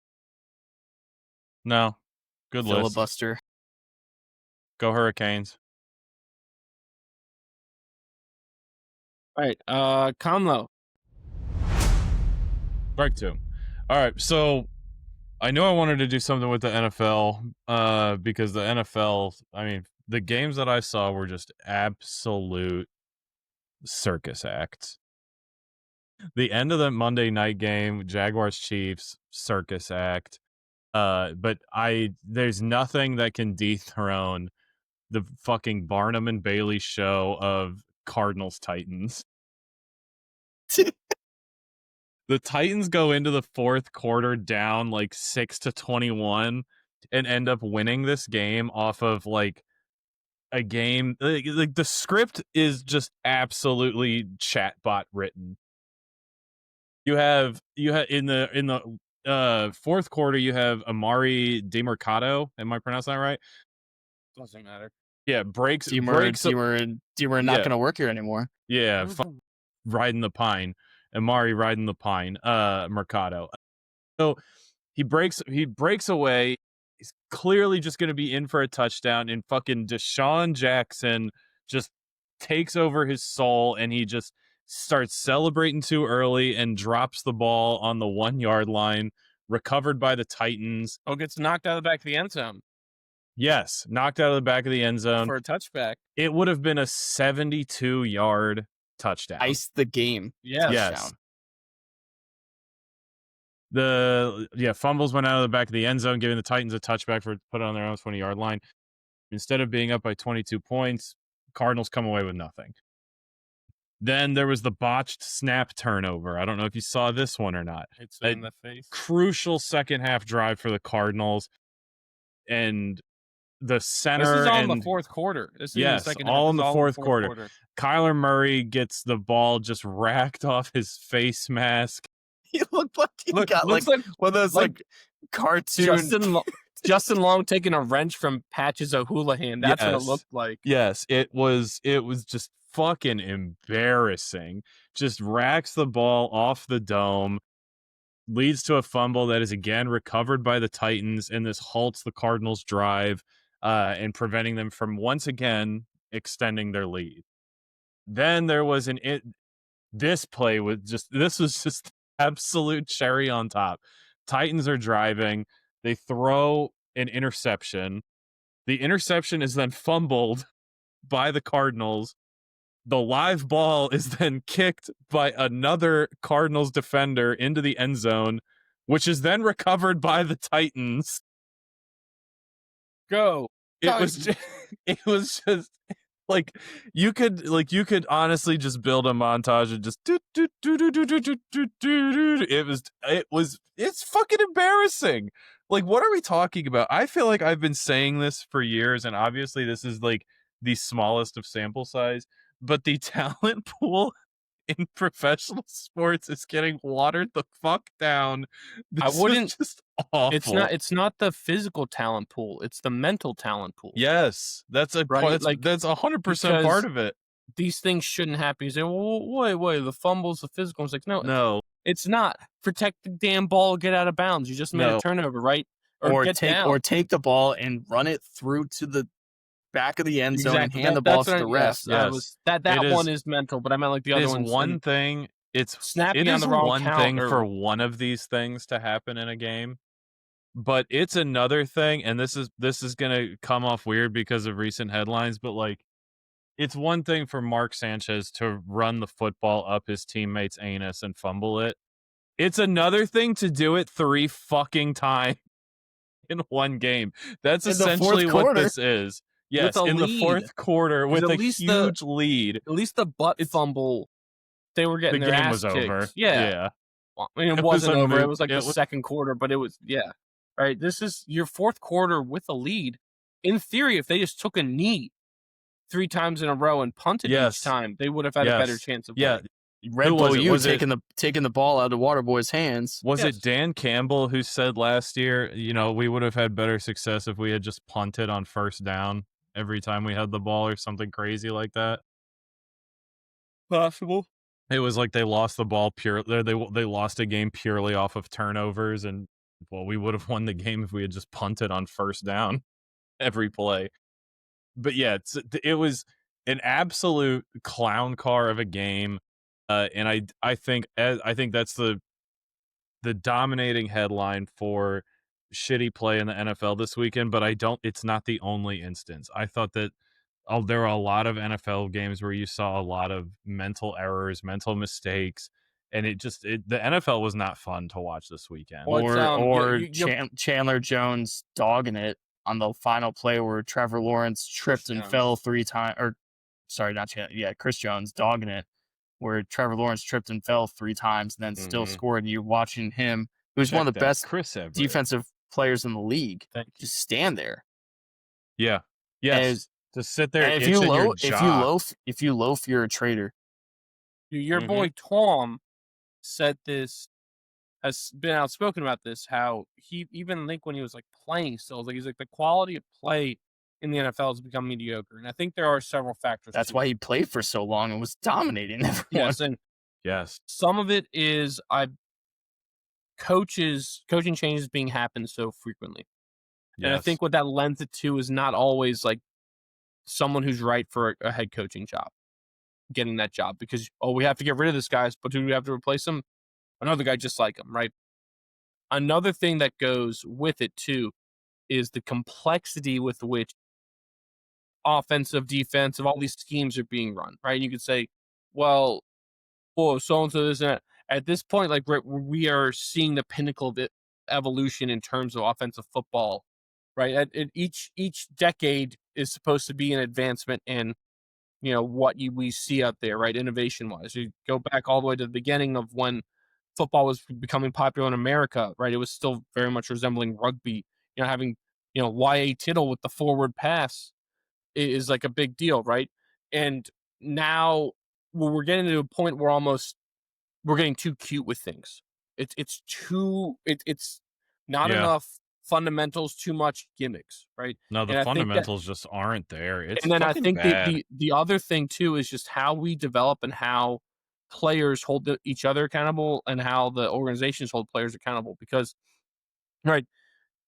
No. Good list. Filibuster. Go Hurricanes. All right. Conlo. Strike 2. All right. So I know I wanted to do something with the NFL because the NFL, I mean, the games that I saw were just absolute circus acts. The end of the Monday night game, Jaguars-Chiefs, circus act. But there's nothing that can dethrone the fucking Barnum and Bailey show of Cardinals-Titans. The Titans go into the fourth quarter down like 6-21 and end up winning this game off of like a game. Like the script is just absolutely chatbot written. You have in the fourth quarter you have Amari DeMercado. Am I pronouncing that right? Doesn't matter. Yeah, breaks. You were not going to work here anymore. Yeah, riding the pine. Amari riding the pine. Mercado. So he breaks away. He's clearly just going to be in for a touchdown, and fucking Deshaun Jackson just takes over his soul, and he just starts celebrating too early and drops the ball on the 1 yard line, recovered by the Titans. Oh, gets knocked out of the back of the end zone. Yes, knocked out of the back of the end zone For a touchback. It would have been a 72-yard touchdown. Iced the game. Yes. Yes. Fumbles went out of the back of the end zone, giving the Titans a touchback for put it on their own 20-yard line. Instead of being up by 22 points, Cardinals come away with nothing. Then there was the botched snap turnover. I don't know if you saw this one or not. It's in the face. Crucial second half drive for the Cardinals. And the center. This is all in the fourth quarter. This is yes, the second all half. in the fourth quarter. Kyler Murray gets the ball just racked off his face mask. He looked like he got like one of those like cartoon. Justin Long taking a wrench from Patches O'Houlihan. That's what it looked like. Yes, it was just fucking embarrassing. Just racks the ball off the dome, leads to a fumble that is again recovered by the Titans, and this halts the Cardinals' drive and preventing them from once again extending their lead. Then there was this play was just absolute cherry on top. Titans are driving. They throw an interception. The interception is then fumbled by the Cardinals. The live ball is then kicked by another Cardinals defender into the end zone, which is then recovered by the Titans. Go. It was just like you could honestly just build a montage and just it's fucking embarrassing. Like, what are we talking about? I feel like I've been saying this for years, and obviously this is like the smallest of sample size, but the talent pool in professional sports is getting watered the fuck down. I wouldn't. Just awful. It's not the physical talent pool. It's the mental talent pool. Yes, that's that's 100% part of it. These things shouldn't happen. You say, well, wait, the fumble's the physical. It's like, no, it's not. Protect the damn ball, get out of bounds. You just made a turnover, right? Or take the ball and run it through to the back of the end zone and hand the ball to the rest. That one is mental, but I meant like the other one. One thing it snapping on is the wrong one count thing or for one of these things to happen in a game, but it's another thing, and this is gonna come off weird because of recent headlines, but like it's one thing for Mark Sanchez to run the football up his teammate's anus and fumble it. It's another thing to do it 3 fucking times in one game. That's In the fourth essentially what quarter. this is. With Yes, a in the lead. fourth quarter 'Cause with at a least huge lead. At least the butt fumble, they were The getting their game ass was kicked. over. Yeah. Well, I mean, it It was wasn't a over. It moot- was like it the was- second quarter, but it was, yeah. All right, this is your fourth quarter with a lead. In theory, if they just took a knee 3 times in a row and punted each Yes. time, they would have had a better chance of Yeah. winning. Red Who Bull was it? U Was it- taking the ball out of the water boy's hands. Was Yes. it Dan Campbell who said last year, we would have had better success if we had just punted on first down every time we had the ball or something crazy like that? Possible. It was like they lost the ball they lost a game purely off of turnovers, and well, we would have won the game if we had just punted on first down every play. But yeah, it was an absolute clown car of a game, and I think that's the dominating headline for shitty play in the NFL this weekend. But it's not the only instance. I thought that there were a lot of NFL games where you saw a lot of mental errors, mental mistakes, and the NFL was not fun to watch this weekend. Well, Chandler Jones dogging it on the final play where Trevor Lawrence tripped and fell 3 times. Or sorry, not Chandler. Yeah, Chris Jones dogging it where Trevor Lawrence tripped and fell 3 times and then still scored. And you're watching him, who's one of the best defensive players in the league, just stand there. Yeah. Yes. Just sit there. And if you loaf, you're a traitor. Your boy Tom said this, has been outspoken about this, how he even when he was like playing still, he's like the quality of play in the NFL has become mediocre. And I think there are several factors. That's why he played for so long and was dominating everyone. Yes, and some of it is coaching changes being happened so frequently. And I think what that lends it to is not always like someone who's right for a head coaching job getting that job, because we have to get rid of this guy, but do we have to replace him? Another guy just like him, right? Another thing that goes with it too is the complexity with which offensive, defensive, all these schemes are being run, right? You could say, well, so and so this and that. At this point, like we are seeing the pinnacle of evolution in terms of offensive football, right? Each decade is supposed to be an advancement in what we see out there, right? Innovation wise, you go back all the way to the beginning of when football was becoming popular in America, right? It was still very much resembling rugby. Having Y.A. Tittle with the forward pass is like a big deal, right? And now we're getting to a point where we're getting too cute with things. It's not enough fundamentals, too much gimmicks, right? No, the fundamentals just aren't there. And then I think the other thing too is just how we develop and how players hold each other accountable and how the organizations hold players accountable, because right,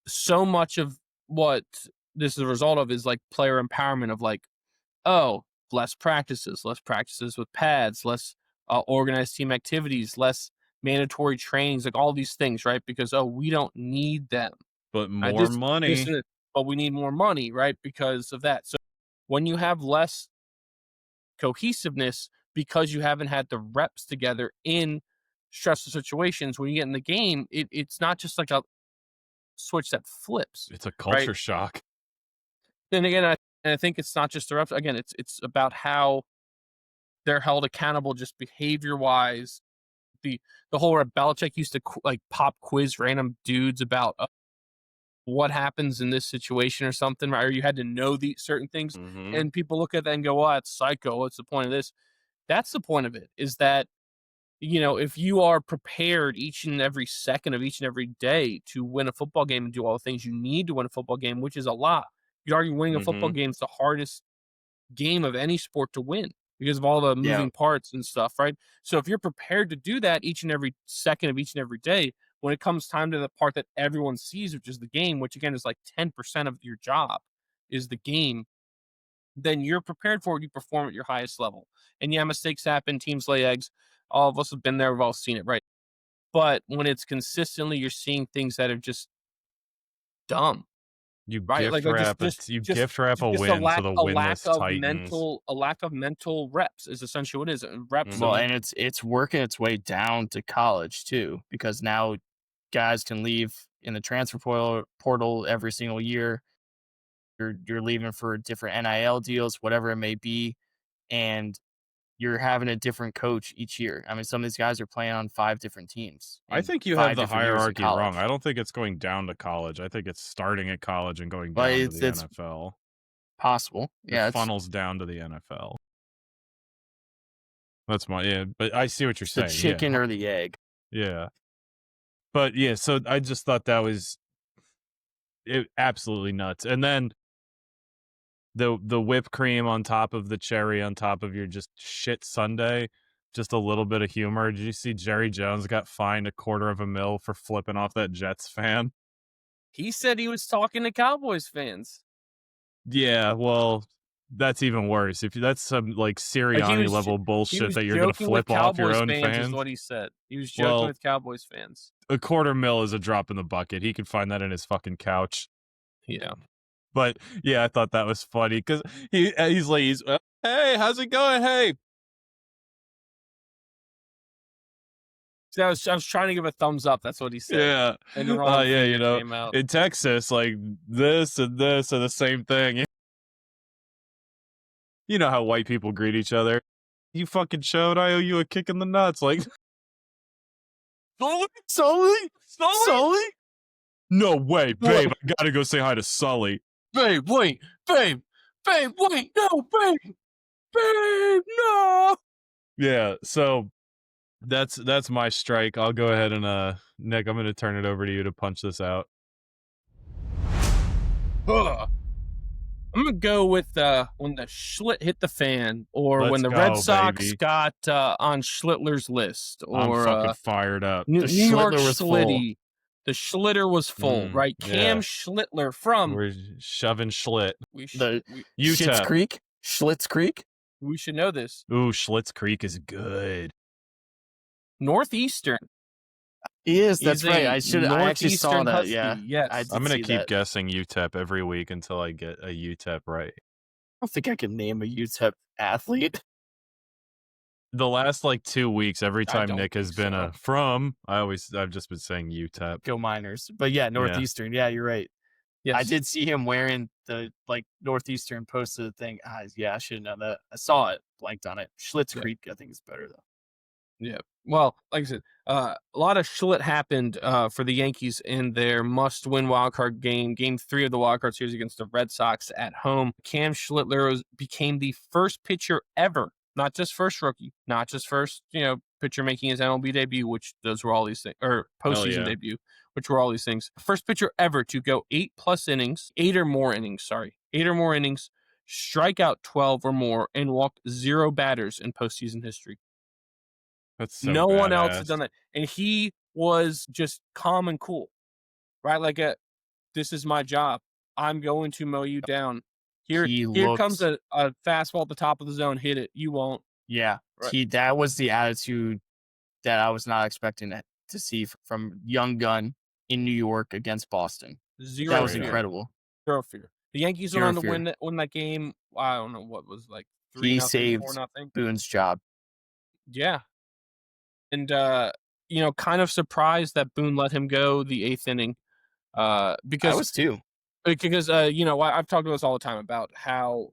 so much of what this is a result of is like player empowerment of like, less practices with pads, less organized team activities, less mandatory trainings, like all these things, right? Because we don't need them. But more money. But we need more money, right? Because of that. So when you have less cohesiveness because you haven't had the reps together in stressful situations, when you get in the game, it's not just like a switch that flips. It's a culture shock. Then again, I think it's not just the reps. Again, it's about how they're held accountable, just behavior wise. The whole where Belichick used to pop quiz random dudes about what happens in this situation or something, right? Or you had to know these certain things, and people look at that and go, it's psycho. What's the point of this? That's the point of it, is that, if you are prepared each and every second of each and every day to win a football game and do all the things you need to win a football game, which is a lot. You'd argue winning a football game is the hardest game of any sport to win because of all the moving parts and stuff, right? So if you're prepared to do that each and every second of each and every day, when it comes time to the part that everyone sees, which is the game, which again is like 10% of your job is the game, then you're prepared for it. You perform at your highest level. And mistakes happen. Teams lay eggs. All of us have been there. We've all seen it, right? But when it's consistently, you're seeing things that are just dumb, You right? gift wrap you gift wrap a just win to the a lack winless of Titans. a lack of mental reps is essentially what it is. Reps. Well, and it's working its way down to college too, because now guys can leave in the transfer portal every single year. You're leaving for different NIL deals, whatever it may be, and you're having a different coach each year. I mean, some of these guys are playing on 5 different teams. I in think you 5 have the different years in hierarchy wrong. college. I don't think it's going down to college. I think it's starting at college and going Well, down to it's- the it's NFL. Possible. Yeah, It funnels down to the NFL. That's but I see what you're it's the saying. chicken or the egg. Yeah. But yeah, so I just thought that was absolutely nuts. And then the whipped cream on top of the cherry on top of your just shit sundae, just a little bit of humor. Did you see Jerry Jones got fined $250,000 for flipping off that Jets fan? He said he was talking to Cowboys fans. Yeah, well, that's even worse. If that's some like Sirianni level bullshit that you're gonna flip off your own fans, is what he said. He was joking with Cowboys fans. $250,000 is a drop in the bucket. He could find that in his fucking couch. Yeah. But yeah, I thought that was funny because he's like, hey, how's it going? Hey. So I was trying to give a thumbs up. That's what he said. Yeah. And the wrong finger came out. In Texas, like this and this are the same thing. You know how white people greet each other. You fucking showed, I owe you a kick in the nuts. Like, Sully? No way, babe. I gotta go say hi to Sully. Babe, wait. Babe, wait. No, babe. Babe, no. Yeah, so that's my strike. I'll go ahead and Nick, I'm gonna turn it over to you to punch this out. I'm gonna go with when the Schlit hit the fan, or Let's when the go, Red Sox baby. got on Schlittler's list, or I'm fucking fired up. New York Schlitter was full. Schlitty. The Schlitter was full, right? yeah. Cam Schlitler from We're shoving Schlit. Schitt's Creek? Schlitz Creek? We should know this. Ooh, Schlitz Creek is good. Northeastern. He is. That's He's right. a I actually saw Northeastern that. Husky, Yeah. yes. I did I'm gonna see keep that. guessing UTEP every week until I get a UTEP right. I don't think I can name a UTEP athlete. The last like 2 weeks, every I time don't Nick has think been so. I've just been saying UTEP. Go Miners. But yeah, Northeastern. Yeah, you're right. Yes. I did see him wearing the Northeastern posted thing. Yeah, I should know that. I saw it, blanked on it. Schlitz Creek, I think is better though. Yeah. Well, like I said, a lot of Schlit happened for the Yankees in their must-win wildcard game, Game 3 of the wildcard series against the Red Sox at home. Cam Schlitler became the first pitcher ever, not just first rookie, not just first, pitcher making his MLB debut, which those were all these things, or postseason debut, which were all these things. First pitcher ever to go 8+ innings, 8 or more innings, strike out 12 or more, and walk 0 batters in postseason history. That's so no one else badass. has done that. And he was just calm and cool, right? Like, this is my job. I'm going to mow you down. Here comes a fastball at the top of the zone. Hit it. You won't. Yeah. Right. That was the attitude that I was not expecting to see from young gun in New York against Boston. That was incredible. 0 fear. The Yankees went on to win that game. I don't know what was like 3-0, He saved 4-0. Boone's job. Yeah. And, kind of surprised that Boone let him go the 8th inning. Because I was too. Because, I've talked about this all the time about how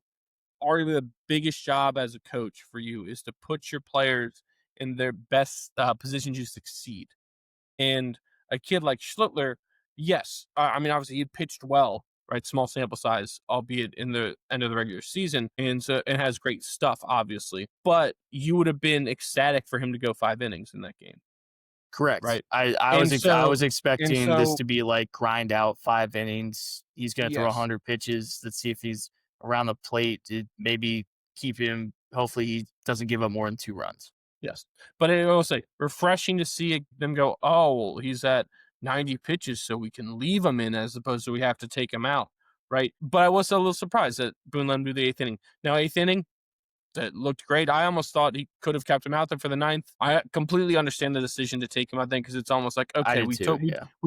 arguably the biggest job as a coach for you is to put your players in their best position to succeed. And a kid like Schlitler, yes, obviously he pitched well, right? Small sample size, albeit in the end of the regular season, and so it has great stuff, obviously. But you would have been ecstatic for him to go 5 innings in that game. Correct. Right. I was expecting this to be like grind out 5 innings. He's going to throw 100 pitches. Let's see if he's around the plate to maybe keep him. Hopefully he doesn't give up more than 2 runs. Yes. But I will say, refreshing to see them go, oh, well, he's at 90 pitches, so we can leave him in as opposed to we have to take him out. Right. But I was a little surprised that Boone let him do the 8th inning. Now, 8th inning, that looked great. I almost thought he could have kept him out there for the 9th. I completely understand the decision to take him out there because it's almost like, okay, we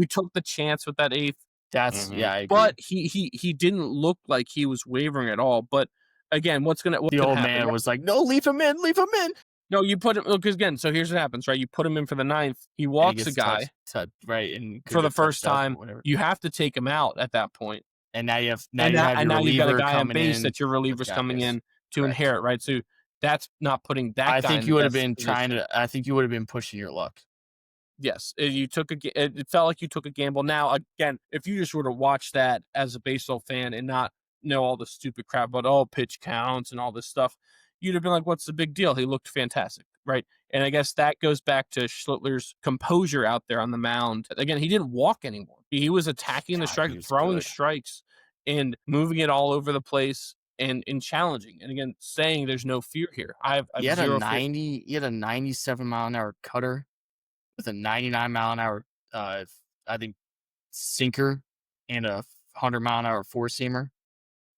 took the chance with that 8th. That's I agree. But he didn't look like he was wavering at all. But again, the old man was like, no, leave him in. No, you put him, because again, so here's what happens, right? You put him in for the 9th. He walks a guy right, and for the first time. You have to take him out at that point. And now you have now you got a guy on base that your reliever's coming in to inherit, right? So that's not putting that guy. I think you would have been I think you would have been pushing your luck. Yes, it felt like you took a gamble. Now, again, if you just were to watch that as a baseball fan and not know all the stupid crap about pitch counts and all this stuff, you'd have been like, what's the big deal? He looked fantastic, right? And I guess that goes back to Schlittler's composure out there on the mound. Again, he didn't walk anymore. He was attacking the strike, throwing strikes, and moving it all over the place and challenging. And again, saying there's no fear here. He had a 97 mile an hour cutter with a 99 mile an hour, I think, sinker and a 100 mile an hour four seamer.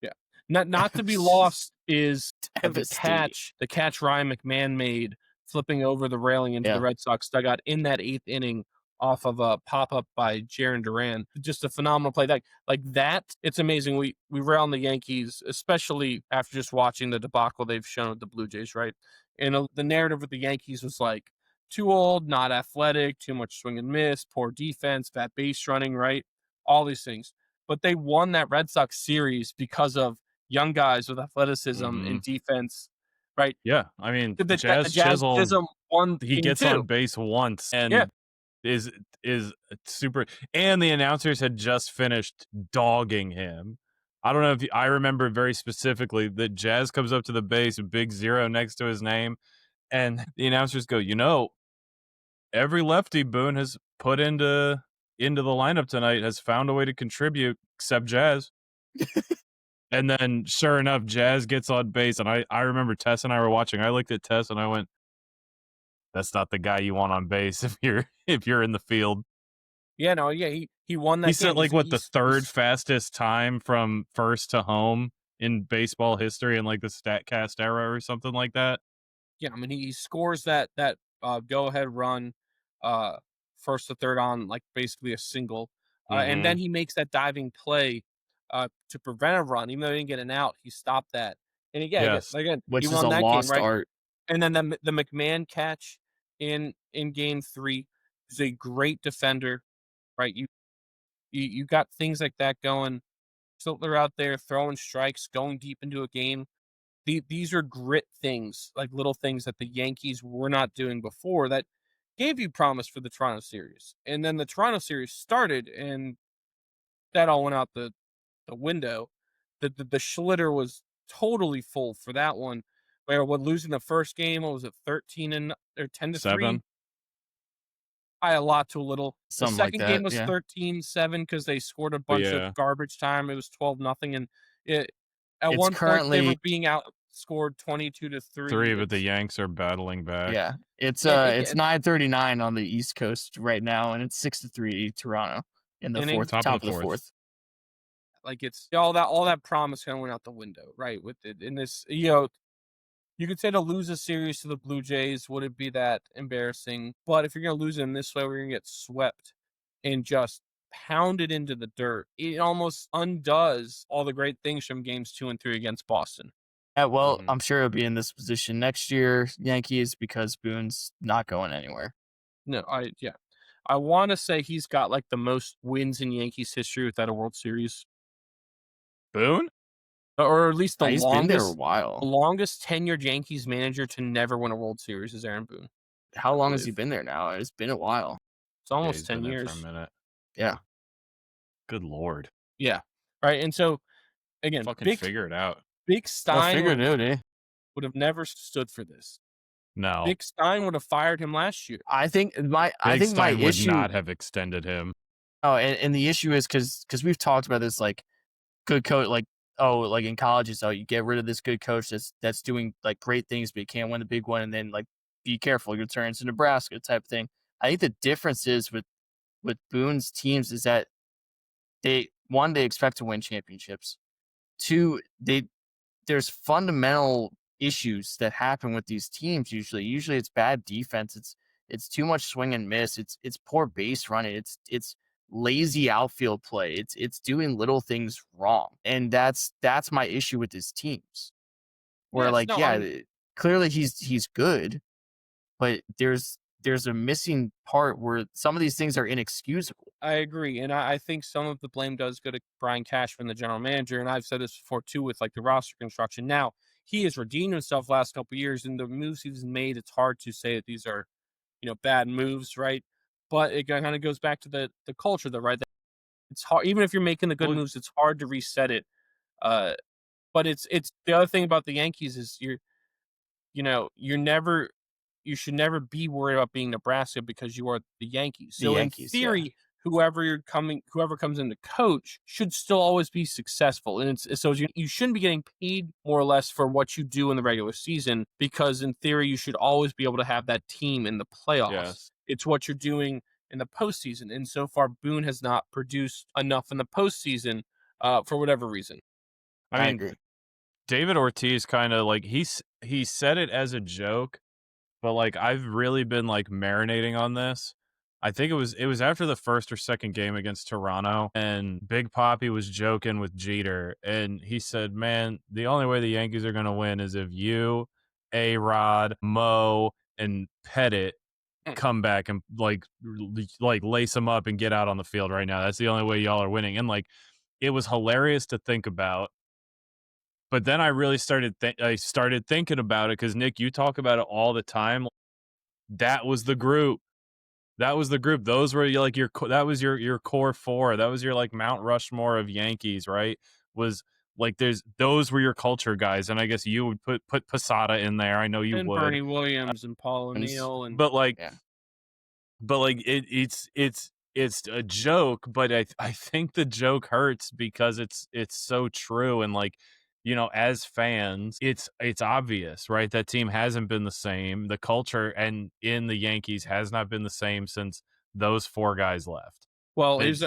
Yeah, not to be lost is the catch Ryan McMahon made, flipping over the railing into the Red Sox dugout in that 8th inning off of a pop-up by Jarren Duran. Just a phenomenal play. That, it's amazing. We rail on the Yankees, especially after just watching the debacle they've shown with the Blue Jays, right? And the narrative with the Yankees was like, too old, not athletic, too much swing and miss, poor defense, bad base running, right? All these things. But they won that Red Sox series because of young guys with athleticism and defense, right? Yeah, I mean, Jazz Chisholm won. He gets on base once and is super. And the announcers had just finished dogging him. I don't know if I remember very specifically that Jazz comes up to the base, a big 0 next to his name, and the announcers go, every lefty Boone has put into the lineup tonight has found a way to contribute, except Jazz. And then, sure enough, Jazz gets on base, and I remember Tess and I were watching. I looked at Tess and I went, "That's not the guy you want on base if you're in the field." Yeah, no, yeah, he won that. He set the third fastest time from first to home in baseball history in like the Statcast era or something like that. Yeah, I mean, he scores that go ahead run, first to third on like basically a single, and then he makes that diving play to prevent a run, even though he didn't get an out. He stopped that, and again, which he is won a that lost game, right? art. And then the McMahon catch in Game 3 is a great defender, right? You got things like that going. Schlitler out there throwing strikes, going deep into a game. These are grit things, like little things that the Yankees were not doing before that gave you promise for the Toronto series. And then the Toronto series started, and that all went out the window. The Schlitter was totally full for that one. Where losing the first game, what was it, 10 to 3? A lot to a little. Something the second like that, game was 13-7 because they scored a bunch of garbage time. It was 12-0, and at one point they were being outscored 22-3. But the Yanks are battling back. Yeah, it's 9:39 on the East Coast right now, and it's 6-3 Toronto in the top of the fourth. Like it's all that promise kind of went out the window, right? With it in this, you could say to lose a series to the Blue Jays, would it be that embarrassing? But if you're going to lose it in this way, we're going to get swept and just pounded into the dirt. It almost undoes all the great things from games 2 and 3 against Boston. I'm sure he'll be in this position next year, Yankees, because Boone's not going anywhere. No, I want to say he's got like the most wins in Yankees history without a World Series. Boone? Or at least he's been there a while. The longest tenured Yankees manager to never win a World Series is Aaron Boone. How long has he been there now? It's been a while. It's almost 10 years. For a minute. Yeah. Good Lord. Yeah. Right. And so, again, figure it out. Big Stein would have never stood for this. No. Big Stein would have fired him last year. I think my issue would not have extended him. Oh, and the issue is because we've talked about this, like, good coach, like in colleges, you get rid of this good coach that's doing like great things, but you can't win the big one, and then like be careful, your turns to Nebraska type of thing. I think the difference is with Boone's teams is that they expect to win championships. 2, there's fundamental issues that happen with these teams. Usually it's bad defense. It's too much swing and miss. It's poor base running. It's lazy outfield play. It's doing little things wrong, and that's my issue with his teams. Where Yes, like, no, yeah, clearly he's good, but there's a missing part where some of these things are inexcusable. I agree, and I think some of the blame does go to Brian Cashman, the general manager, and I've said this before too with like the roster construction. Now he has redeemed himself last couple of years, and the moves he's made, it's hard to say that these are bad moves, right? But it kind of goes back to the culture, though, right? That it's hard, even if you're making the good moves, it's hard to reset it. But it's the other thing about the Yankees is you should never be worried about being Nebraska because you are the Yankees. So Yankees, in theory, whoever comes in to coach should still always be successful. And you shouldn't be getting paid more or less for what you do in the regular season, because in theory you should always be able to have that team in the playoffs. Yes. It's what you're doing in the postseason. And so far Boone has not produced enough in the postseason for whatever reason. I agree. David Ortiz kind of like he said it as a joke, but like I've really been like marinating on this. I think it was after the first or second game against Toronto, and Big Poppy was joking with Jeter, and he said, "Man, the only way the Yankees are going to win is if you, A-Rod, Mo, and Pettit come back and like lace them up and get out on the field right now. That's the only way y'all are winning." And like it was hilarious to think about. But then I really started thinking about it because, Nick, you talk about it all the time. That was the group. Those were like that was your core four. That was your like Mount Rushmore of Yankees, right? Was like those were your culture guys, and I guess you would put Posada in there. I know you And would. Bernie Williams and Paul O'Neill, and but like it's a joke, but I think the joke hurts because it's so true. And like, as fans, it's obvious, right? That team hasn't been the same. The culture and in the Yankees has not been the same since those four guys left. well, here's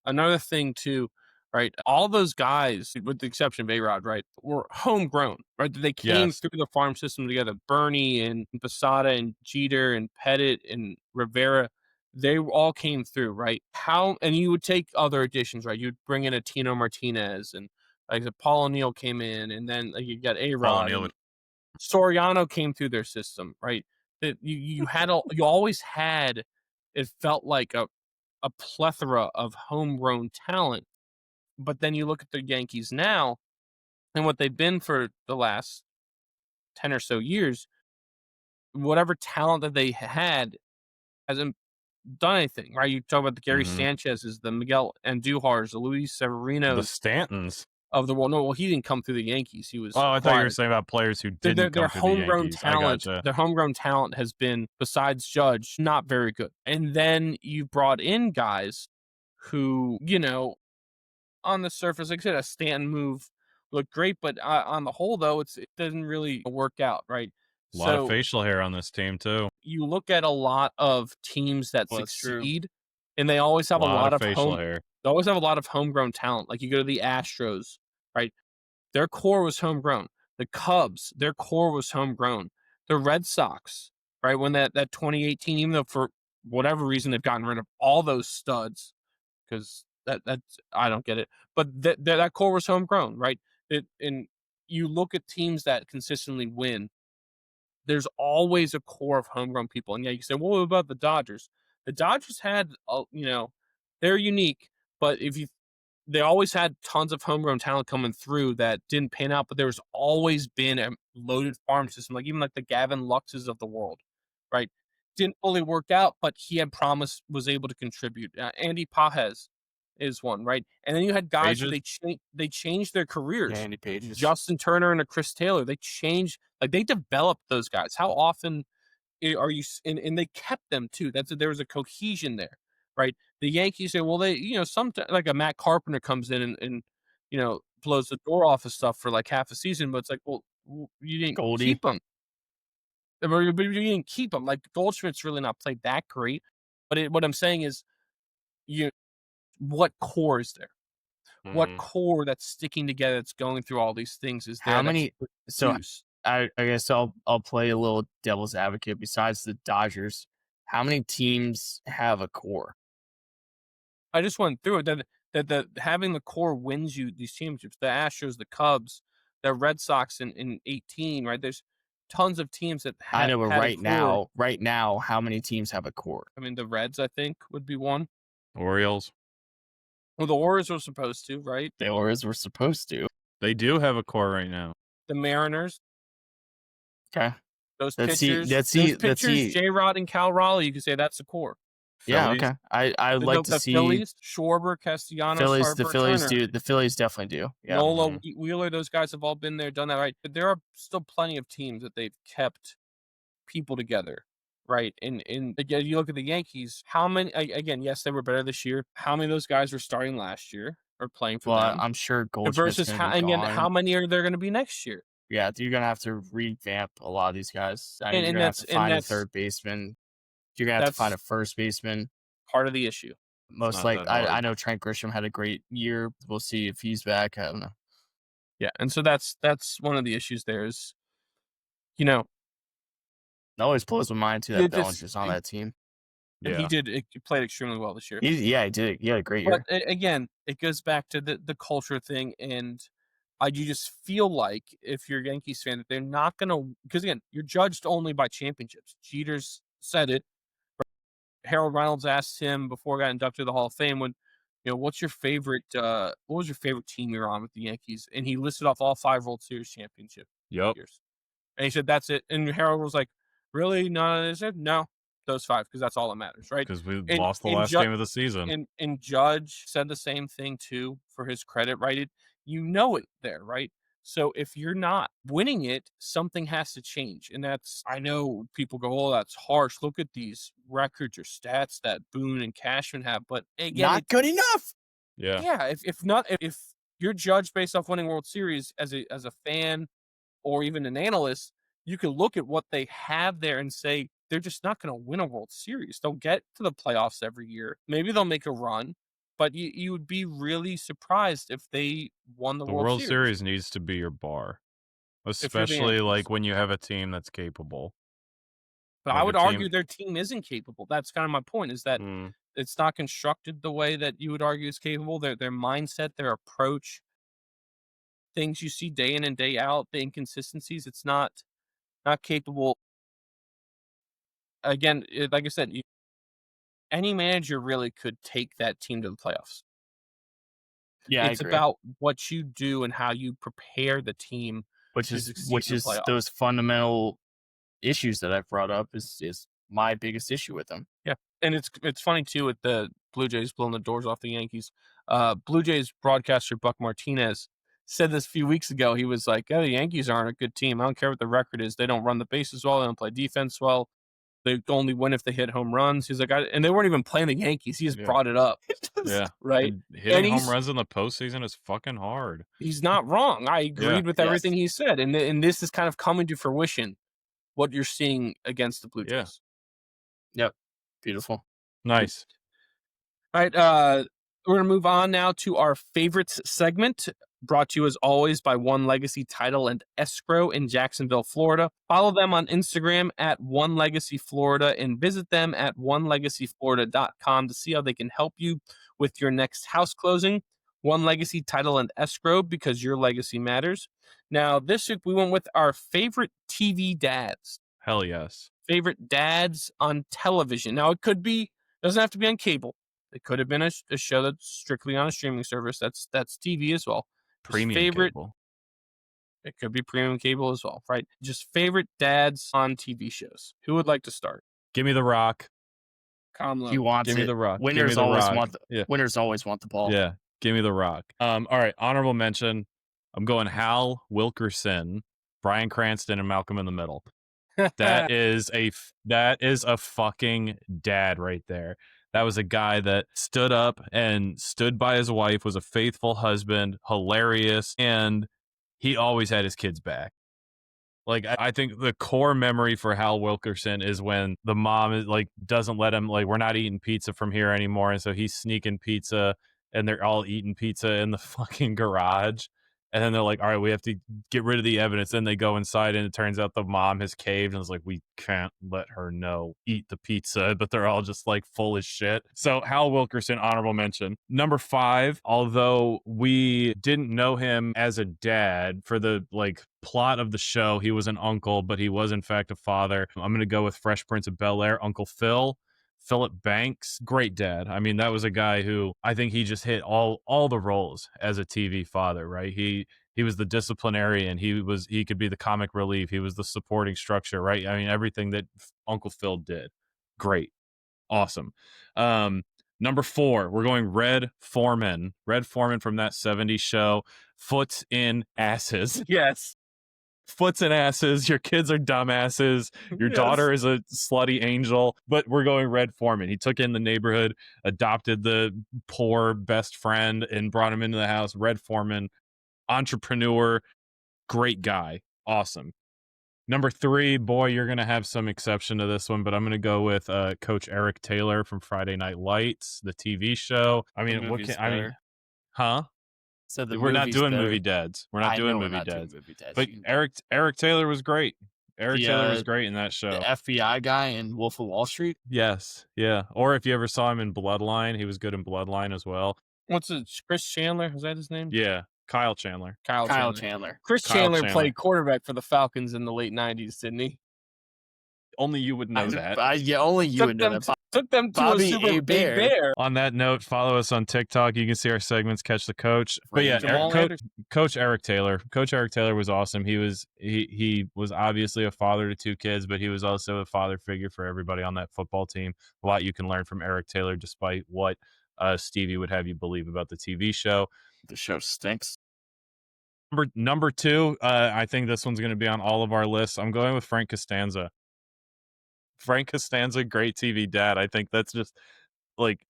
another thing too, right? All those guys, with the exception of A-Rod, right, were homegrown, right? They came through the farm system together. Bernie and Posada and Jeter and Pettit and Rivera, they all came through, right? And you would take other additions, right? You'd bring in a Tino Martinez, and like the Paul O'Neill came in, and then like, you got A-Rod. Soriano came through their system, right? That you always had, it felt like a plethora of homegrown talent. But then you look at the Yankees now and what they've been for the last 10 or so years, whatever talent that they had hasn't done anything, right? You talk about the Gary Sanchez's, the Miguel Andújar's, the Luis Severinos, The Stantons of the world. No, well, he didn't come through the Yankees. He was I thought you were saying about players who didn't come through the Yankees. Talent, their homegrown talent has been, besides Judge, not very good. And then you brought in guys who, on the surface, like I said, a Stanton move looked great, but on the whole, though, it doesn't really work out, right? A lot of facial hair on this team too. You look at a lot of teams that succeed, and they always have a lot of facial hair. They always have a lot of homegrown talent. Like you go to the Astros, right? Their core was homegrown. The Cubs, their core was homegrown. The Red Sox, right? When that 2018, even though for whatever reason they've gotten rid of all those studs, because that's I don't get it, but that core was homegrown, right? And you look at teams that consistently win, there's always a core of homegrown people. And yeah, you say, well, what about the Dodgers? The Dodgers had, they're unique, but they always had tons of homegrown talent coming through that didn't pan out, but there's always been a loaded farm system, like even like the Gavin Luxes of the world, right? Didn't fully work out, but he had promise, was able to contribute. Andy Pages is one, right? And then you had guys that they changed their careers. Andy Pages, Justin Turner, and a Chris Taylor. They changed, like they developed those guys. How often are you? And they kept them too. There was a cohesion there, right? The Yankees say, well, they, sometimes like a Matt Carpenter comes in and blows the door off of stuff for like half a season, but it's like, well, you didn't keep them. But you didn't keep them. Like Goldschmidt's really not played that great. But what I'm saying is, what core is there? What core that's sticking together, that's going through all these things is there? How many? So I guess I'll play a little devil's advocate. Besides the Dodgers, how many teams have a core? I just went through it that having the core wins you these championships. The Astros, the Cubs, the Red Sox in 18, right? There's tons of teams that I know, but had a core. right now, how many teams have a core? I mean, the Reds, I think, would be one. Orioles. Well, the Warriors were supposed to, right? The Orioles were supposed to. They do have a core right now. The Mariners, Okay. those Let's see- pitchers, let's those see- let's pitchers, see. J-Rod and Cal Raleigh, you could say that's the core. Yeah. Phillies. Okay. I'd like to The see Phillies, Schwarber, Castellanos, Phillies. Harper, The Phillies Turner, do. The Phillies definitely do. Yeah. Nola, Mhm. Wheeler, those guys have all been there, done that, right? But there are still plenty of teams that they've kept people together, right? And again, you look at the Yankees, how many, again, yes, they were better this year. How many of those guys were starting last year or playing for Well, them? I'm sure Goldschmidt's Versus going to be again, gone. how many are there going to be next year? Yeah, you're gonna have to revamp a lot of these guys. I mean, And you're gonna have to that's- and find a that's- third baseman. You're gonna have to find a That's- first baseman. Part of the issue. Most not like that hard. I know Trent Grisham had a great year. We'll see if he's back. I don't know. Yeah, and so that's one of the issues there is, you know, It always blows my mind too Yeah, that just- Bellinger's on that team. and Yeah. he played extremely well this year. He did. He had a great year. But again, it goes back to the culture thing, and you just feel like if you're a Yankees fan that they're not gonna, because again, you're judged only by championships. Jeter's said it. Harold Reynolds asked him before he got inducted to the Hall of Fame when, what's your favorite? What was your favorite team you're on with the Yankees? And he listed off all 5 World Series championship Yep. years, and he said that's it. And Harold was like, "Really? No?" They said, "No, those 5 because that's all that matters, right?" Because we And- lost the and last Ju- game of the season. And Judge said the same thing too for his credit, right? It there, right? So if you're not winning it, something has to change. And I know people go, "Oh, that's harsh. Look at these records or stats that Boone and Cashman have." But again, Not good enough. Yeah. yeah, if you're judged based off winning World Series as a fan or even an analyst, you can look at what they have there and say they're just not going to win a World Series. They'll get to the playoffs every year. Maybe they'll make a run, but you would be really surprised if they won the The World Series needs to be your bar, you're the especially Yankees. like when you have a team that's capable. But like I a would team- argue their team isn't capable. That's kind of my point, is that Mm. it's not constructed the way that you would argue is capable. Their mindset, their approach, things you see day in and day out, the inconsistencies, it's not capable. Again, like I said, any manager really could take that team to the playoffs. Yeah, It's I agree. about what you do and how you prepare the team. which to is succeed in the playoffs. those fundamental issues that I've brought up is my biggest issue with them. Yeah, and it's funny too with the Blue Jays blowing the doors off the Yankees. Blue Jays broadcaster Buck Martinez said this a few weeks ago. He was like, "Oh, the Yankees aren't a good team. I don't care what the record is. They don't run the bases well. They don't play defense well. They only win if they hit home runs." He's like, and they weren't even playing the Yankees. He just Yeah. brought it up, Yeah. right? And hitting he's- home runs in the postseason is fucking hard. He's not wrong. I agreed with everything he said, and this is kind of coming to fruition. What you're seeing against the Blue Yeah. Jays. Yep. Beautiful. Nice. All right, we're going to move on now to our favorites segment, brought to you as always by One Legacy Title and Escrow in Jacksonville, Florida. Follow them on Instagram at One Legacy Florida and visit them at onelegacyflorida.com to see how they can help you with your next house closing. One Legacy Title and Escrow, because your legacy matters. Now, this week we went with our favorite TV dads. Hell yes. Favorite dads on television. Now, doesn't have to be on cable. It could have been a show that's strictly on a streaming service. That's TV as well. Just Premium cable. It could be premium cable as well, right? Just favorite dads on TV shows. Who would like to start? Give me The Rock. Kamlo. He wants Give me it. The Rock. Winners Give me The always Rock. want Yeah. winners always want the ball. Yeah. Give me The Rock. All right. Honorable mention. I'm going Hal Wilkerson, Bryan Cranston, and Malcolm in the Middle. That is a fucking dad right there. That was a guy that stood up and stood by his wife, was a faithful husband, hilarious, and he always had his kids back. Like, I think the core memory for Hal Wilkerson is when the mom is like doesn't let him, like, we're not eating pizza from here anymore, and so he's sneaking pizza, and they're all eating pizza in the fucking garage. And then they're like, all right, we have to get rid of the evidence. Then they go inside, and it turns out the mom has caved, and it's like, we can't let her eat the pizza, but they're all just like full as shit. So Hal Wilkerson, honorable mention. Number 5, although we didn't know him as a dad for the like plot of the show, he was an uncle, but he was in fact a father. I'm going to go with Fresh Prince of Bel-Air, Uncle Philip Banks, great dad. I mean, that was a guy who I think he just hit all the roles as a TV father, right? He was the disciplinarian. He could be the comic relief. He was the supporting structure, right? I mean, everything that Uncle Phil did. Great. Awesome. Number 4, we're going Red Foreman. Red Foreman from that 70s show. Foots in asses. Yes. Foots and asses. Your kids are dumbasses. Your daughter is a slutty angel. But we're going Red Foreman. He took in the neighborhood, adopted the poor best friend, and brought him into the house. Red Foreman, entrepreneur, great guy. Awesome. Number 3, boy, you're going to have some exception to this one, but I'm going to go with Coach Eric Taylor from Friday Night Lights, the TV show. I mean, huh? So we're not doing movie dads. We're not doing movie dads. But Eric Taylor was great. Taylor was great in that show. The FBI guy in Wolf of Wall Street? Yes. Yeah. Or if you ever saw him in Bloodline, he was good in Bloodline as well. What's it? Chris Chandler? Is that his name? Yeah. Kyle Chandler. Kyle Chandler. Chris Kyle Chandler Chandler. played quarterback for the Falcons in the late 90s, didn't he? Only you would know that. Only you would know that. Took them to Bobby a Super A. Big Bear. On that note, follow us on TikTok. You can see our segments, Catch the Coach. But yeah, Coach Eric Taylor. Coach Eric Taylor was awesome. He was obviously a father to 2 kids, but he was also a father figure for everybody on that football team. A lot you can learn from Eric Taylor, despite what Stevie would have you believe about the TV show. The show stinks. Number 2, I think this one's going to be on all of our lists. I'm going with Frank Costanza. Frank Costanza, great TV dad. I think that's just like,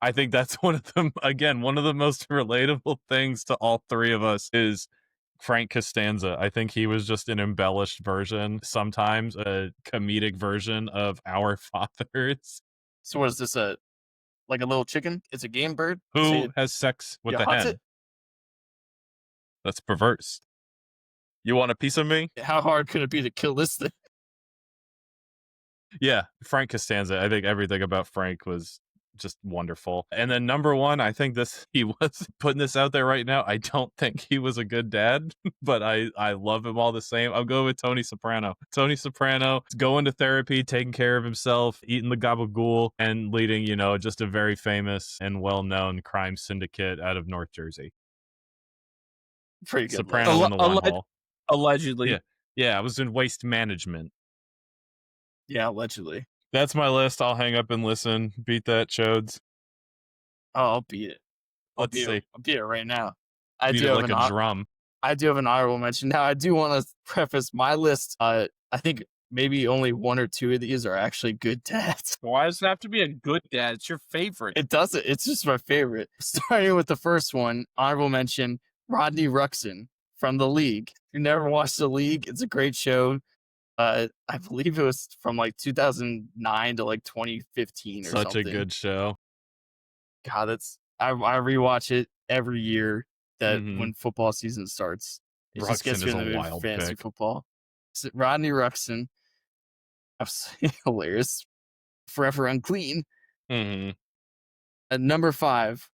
I think that's one of the most relatable things to all 3 of us is Frank Costanza. I think he was just an embellished version, sometimes a comedic version of our fathers. So what is this, like a little chicken? It's a game bird? Who has sex with the hen? That's perverse. You want a piece of me? How hard could it be to kill this thing? Yeah, Frank Costanza. I think everything about Frank was just wonderful. And then number 1, I think he was putting this out there right now. I don't think he was a good dad, but I love him all the same. I'll go with Tony Soprano. Tony Soprano going to therapy, taking care of himself, eating the gabagool, and leading, just a very famous and well-known crime syndicate out of North Jersey. Pretty good. Soprano in the one hole. Allegedly. Yeah, I was in waste management. Yeah, allegedly. That's my list. I'll hang up and listen. Beat that, Chodes. Oh, I'll beat it. Let's see. I'll beat it right now. Beat it like a drum. I do have an honorable mention. Now, I do want to preface my list. I think maybe only 1 or 2 of these are actually good dads. Why does it have to be a good dad? It's your favorite. It doesn't. It's just my favorite. Starting with the first one, honorable mention, Rodney Ruxin from The League. If you never watched The League, it's a great show. I believe it was from like 2009 to like 2015 or something. Such a good show. God, I rewatch it every year that when football season starts. It just gets me in the mood for fantasy football. So Rodney Ruxin, absolutely hilarious, forever unclean. Mm-hmm. At number 5,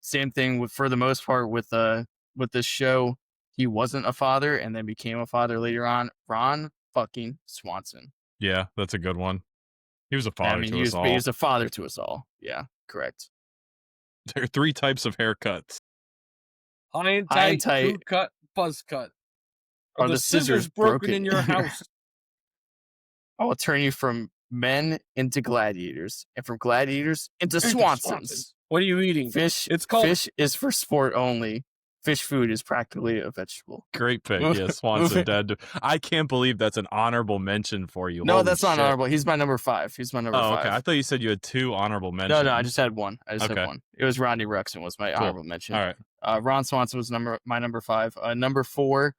same thing for the most part with this show. He wasn't a father and then became a father later on. Ron fucking Swanson. Yeah, that's a good one. He was a father to us all. He was a father to us all. Yeah, correct. There are 3 types of haircuts. High and tight, boot cut, buzz cut. Are the scissors broken in your house? I will turn you from men into gladiators and from gladiators into Swansons. What are you eating? Fish. Fish is for sport only. Fish food is practically a vegetable. Great pick. Yeah, Swanson dead. I can't believe that's an honorable mention for you. No, that's not honorable. He's my number 5. Oh, okay. I thought you said you had 2 honorable mentions. No, I just had 1. Had 1. It was Rodney Ruxin was my honorable mention. All right. Ron Swanson was my number 5. Number 4,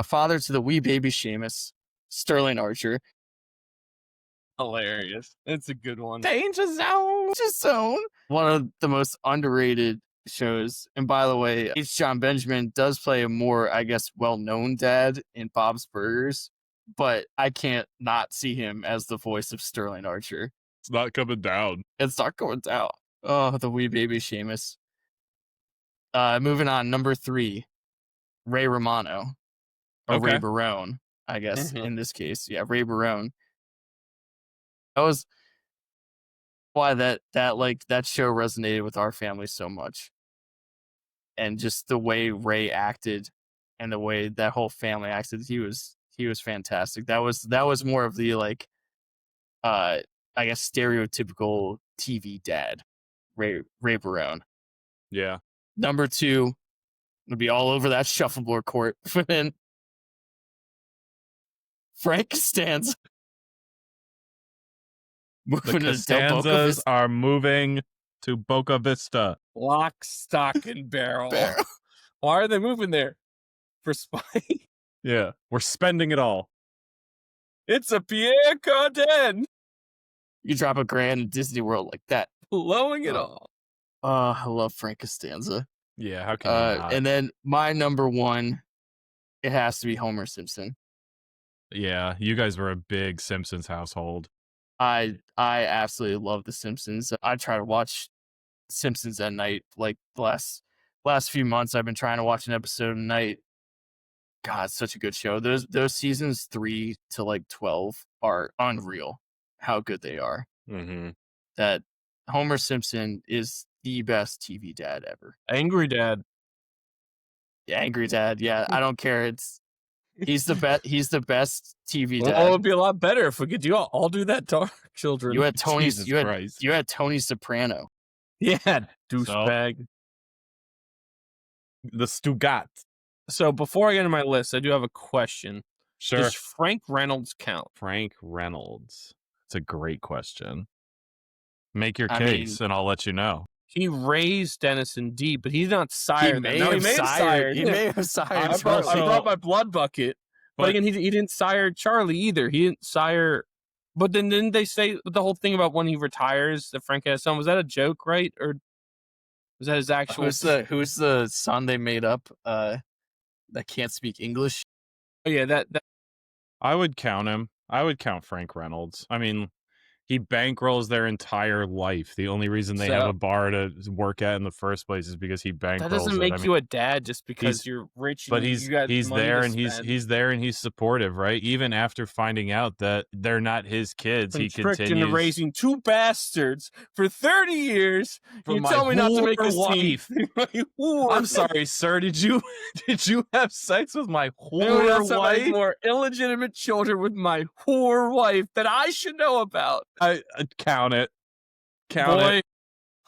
father to the wee baby Seamus, Sterling Archer. Hilarious. It's a good one. Danger zone. One of the most underrated shows. And by the way, H. John Benjamin does play a more, I guess, well-known dad in Bob's Burgers, but I can't not see him as the voice of Sterling Archer. It's not coming down. It's not going down. Oh, the wee baby Seamus. Moving on, number 3, Ray Romano. Or Ray Okay. Barone, I guess, in this case. Yeah, Ray Barone. That was why that show resonated with our family so much. And just the way Ray acted and the way that whole family acted, he was fantastic. That was more of the I guess stereotypical TV dad, Ray Barone. Yeah. Number 2 would be all over that shuffleboard court. Then Frank Costanza. The Costanzas are moving to Boca Vista. Lock, stock, and barrel. Why are they moving there? For spite? Yeah. We're spending it all. It's a Pierre Cardin. You drop $1,000 in Disney World like that. Blowing it all. I love Frank Costanza. Yeah, how can you not? And then my number 1, it has to be Homer Simpson. Yeah, you guys were a big Simpsons household. I absolutely love The Simpsons. I try to watch Simpsons at night. Like the last few months, I've been trying to watch an episode a night. God, such a good show. Those seasons 3 to 12 are unreal. How good they are. Mm-hmm. That Homer Simpson is the best TV dad ever. Angry dad. Yeah, angry dad. Yeah, I don't care. He's the best. He's the best TV dad. Well, it would be a lot better if we could all do that to our children. You had Tony. Jesus Christ. You had Tony Soprano. Yeah, douchebag. The Stugat. So before I get into my list, I do have a question. Sure. Does Frank Reynolds count? Frank Reynolds. It's a great question. Make your I case, and I'll let you know. He raised Dennis and D, but he's not sired. He may them. No, have sired. He him. may have sired. I brought my blood bucket. But again, he didn't sire Charlie either. He didn't sire. But then didn't they say the whole thing about when he retires that Frank has a son? Was that a joke, right? Or was that his actual? Who's the son they made up that can't speak English? Oh yeah, that I would count him. I would count Frank Reynolds. I mean, he bankrolls their entire life. The only reason they have a bar to work at in the first place is because he bankrolls. That doesn't make you a dad just because you're rich. But he's there and he's there and he's supportive, right? Even after finding out that they're not his kids, he tricked continues into raising 2 bastards for 30 years. You tell me not to make a wife. I'm sorry, sir. Did you have sex with my whore wife? More illegitimate children with my whore wife that I should know about. I count it. Count it.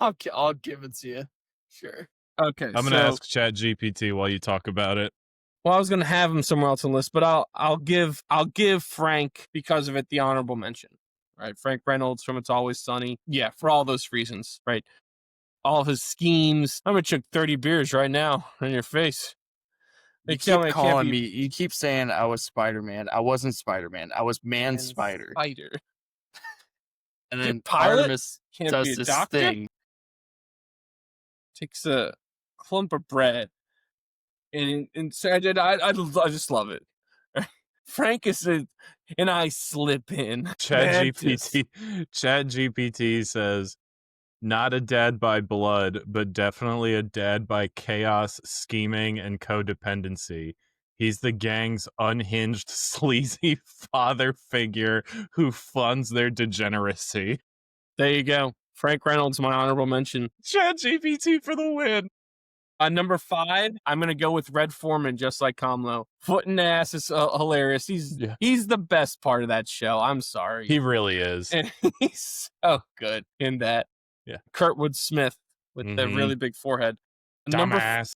I'll give it to you. Sure. Okay. I'm gonna ask ChatGPT while you talk about it. Well, I was gonna have him somewhere else on the list, but I'll give Frank because of it the honorable mention. Right, Frank Reynolds from It's Always Sunny. Yeah, for all those reasons. Right, all of his schemes. I'm gonna chug 30 beers right now in your face. You keep calling me. You keep saying I was Spider-Man. I wasn't Spider-Man. I was Man-Spider. Spider. And then Pilot Artemis can't does be a this doctor? thing. Takes a clump of bread, and so I just love it. Frank is and I slip in. ChatGPT says, not a dad by blood, but definitely a dad by chaos, scheming, and codependency. He's the gang's unhinged, sleazy father figure who funds their degeneracy. There you go. Frank Reynolds, my honorable mention. ChatGPT for the win. Number 5, I'm going to go with Red Foreman, just like Kamlo. Foot and ass is hilarious. He's the best part of that show. I'm sorry. He really is. And he's so good in that. Yeah. Kurtwood Smith with the really big forehead. Dumbass.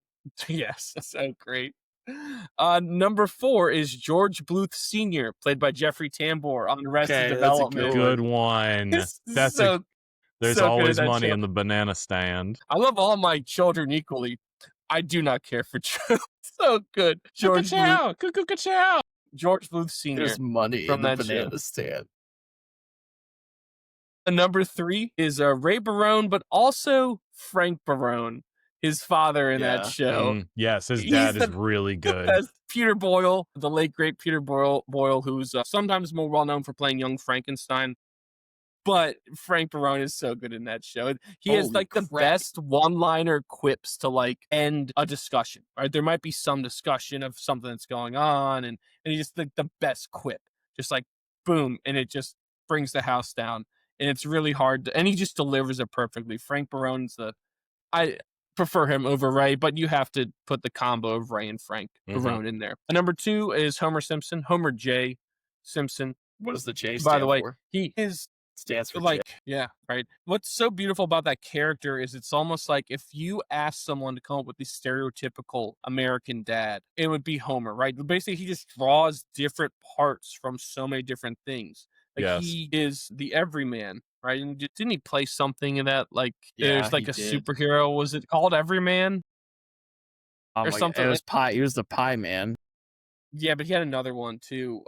Yes, so great. Number 4 is George Bluth Sr., played by Jeffrey Tambor on Arrested Development. Good one. There's always money in the banana stand. I love all my children equally. I do not care for Joe. So good. George Bluth Sr. There's money from in the that banana stand. Number 3 is Ray Barone, but also Frank Barone. his father in that Yeah. show. Yes, his He's dad is the really good. That's Peter Boyle, the late great Peter Boyle, who's sometimes more well known for playing young Frankenstein. But Frank Barone is so good in that show. He has Holy like the crap. best one-liner quips to like end a discussion. Right, there might be some discussion of something that's going on, and he just like the best quip, just like boom, and it just brings the house down. And it's really hard, and he just delivers it perfectly. Frank Barone's I prefer him over Ray, but you have to put the combo of Ray and Frank Barone in there. And number 2 is Homer Simpson, Homer J. Simpson. What does the J By stand the way, for? he is Stands for like, J. yeah, right. What's so beautiful about that character is it's almost like if you ask someone to come up with the stereotypical American dad, it would be Homer, right? Basically, he just draws different parts from so many different things. Like Yes. he is the everyman, right? And didn't he play something in that? Like Yeah, there's like he a did. superhero. Was it called Everyman Oh or my something? God. It was Pie. He was the Pie Man. Yeah, but he had another one too.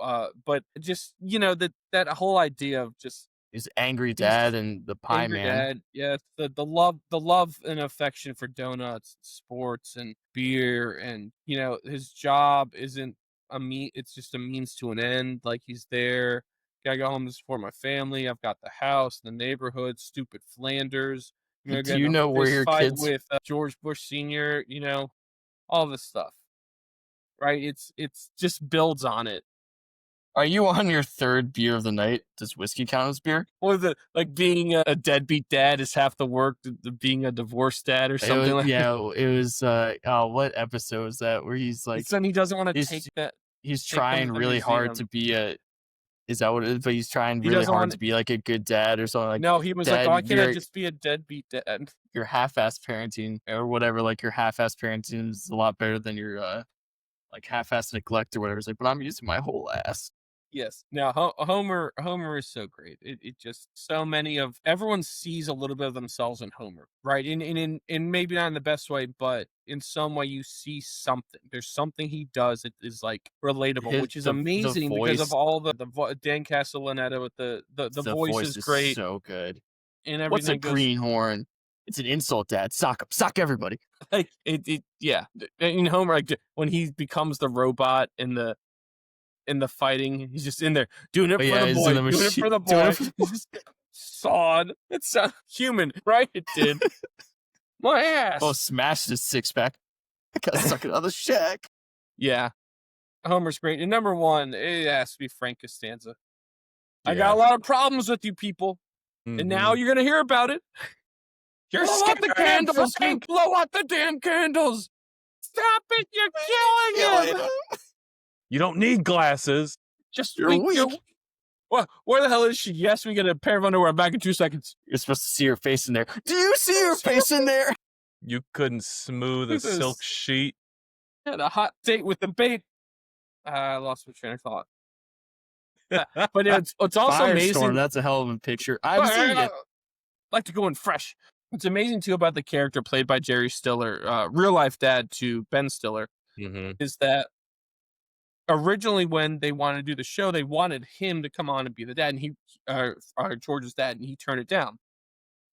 But just that whole idea of just He's Angry He's Dad and the Pie angry Man. dad, yeah, the love and affection for donuts, sports, and beer, and his job isn't it's just a means to an end. Like he's there, gotta go home to support my family. I've got the house, the neighborhood, stupid Flanders. Do Getting you a know where fist your fight kids? with George Bush Sr. All this stuff, right? It's just builds on it. Are you on your 3rd beer of the night? Does whiskey count as beer? Or like being a deadbeat dad is half the work to being a divorced dad or something like that. Yeah, it was. What episode is that? Where he's like, Then he doesn't want to he's- take that. he's take them trying to the really hard museum. to be a. Is that what it is? But he's trying He really doesn't hard want- to be like a good dad or something like. No, he was Dad, like, "Oh, I can't you're- just be a deadbeat dad." Your half-ass parenting or whatever. Like your half-ass parenting is a lot better than your like half-ass neglect or whatever. It's like, but I'm using my whole ass. Yes. Now, Homer is so great. It just so many of everyone sees a little bit of themselves in Homer, right? In maybe not in the best way, but in some way you see something. There's something he does that is like relatable, which is the amazing because of voice- all the Dan Castellaneta with the voice is great so good. and everything. What's a goes, greenhorn? It's an insult, Dad. Sock him. Sock everybody. like yeah. In Homer, like when he becomes the robot in the fighting, he's just in there doing it for yeah, the he's boy, in the doing it machine- for the doing boy. it for the He's just sawed. It sounds human, right? It did. My ass. Oh, smashed his 6-pack. I gotta suck it out of the shack. Yeah, Homer's great. And number 1, it has to be Frank Costanza. I Yeah. got a lot of problems with you people, and now you're gonna hear about it. You're Blow out the scaring him, candles, Frank. Blow out the damn candles. Stop it! You're killing him. You don't need glasses. Just You're wait. weak. What? Where the hell is she? Yes, we get a pair of underwear back in 2 seconds. You're supposed to see her face in there. Do you see her face in there? You couldn't smooth a This is- silk sheet. Had a hot date with the bait. I lost my train of thought. But it's also Firestorm. amazing. That's a hell of a picture. I've seen it. Like to go in fresh. What's amazing too about the character played by Jerry Stiller, real life dad to Ben Stiller, is that originally when they wanted to do the show, they wanted him to come on and be the dad, and he, George's dad, and he turned it down.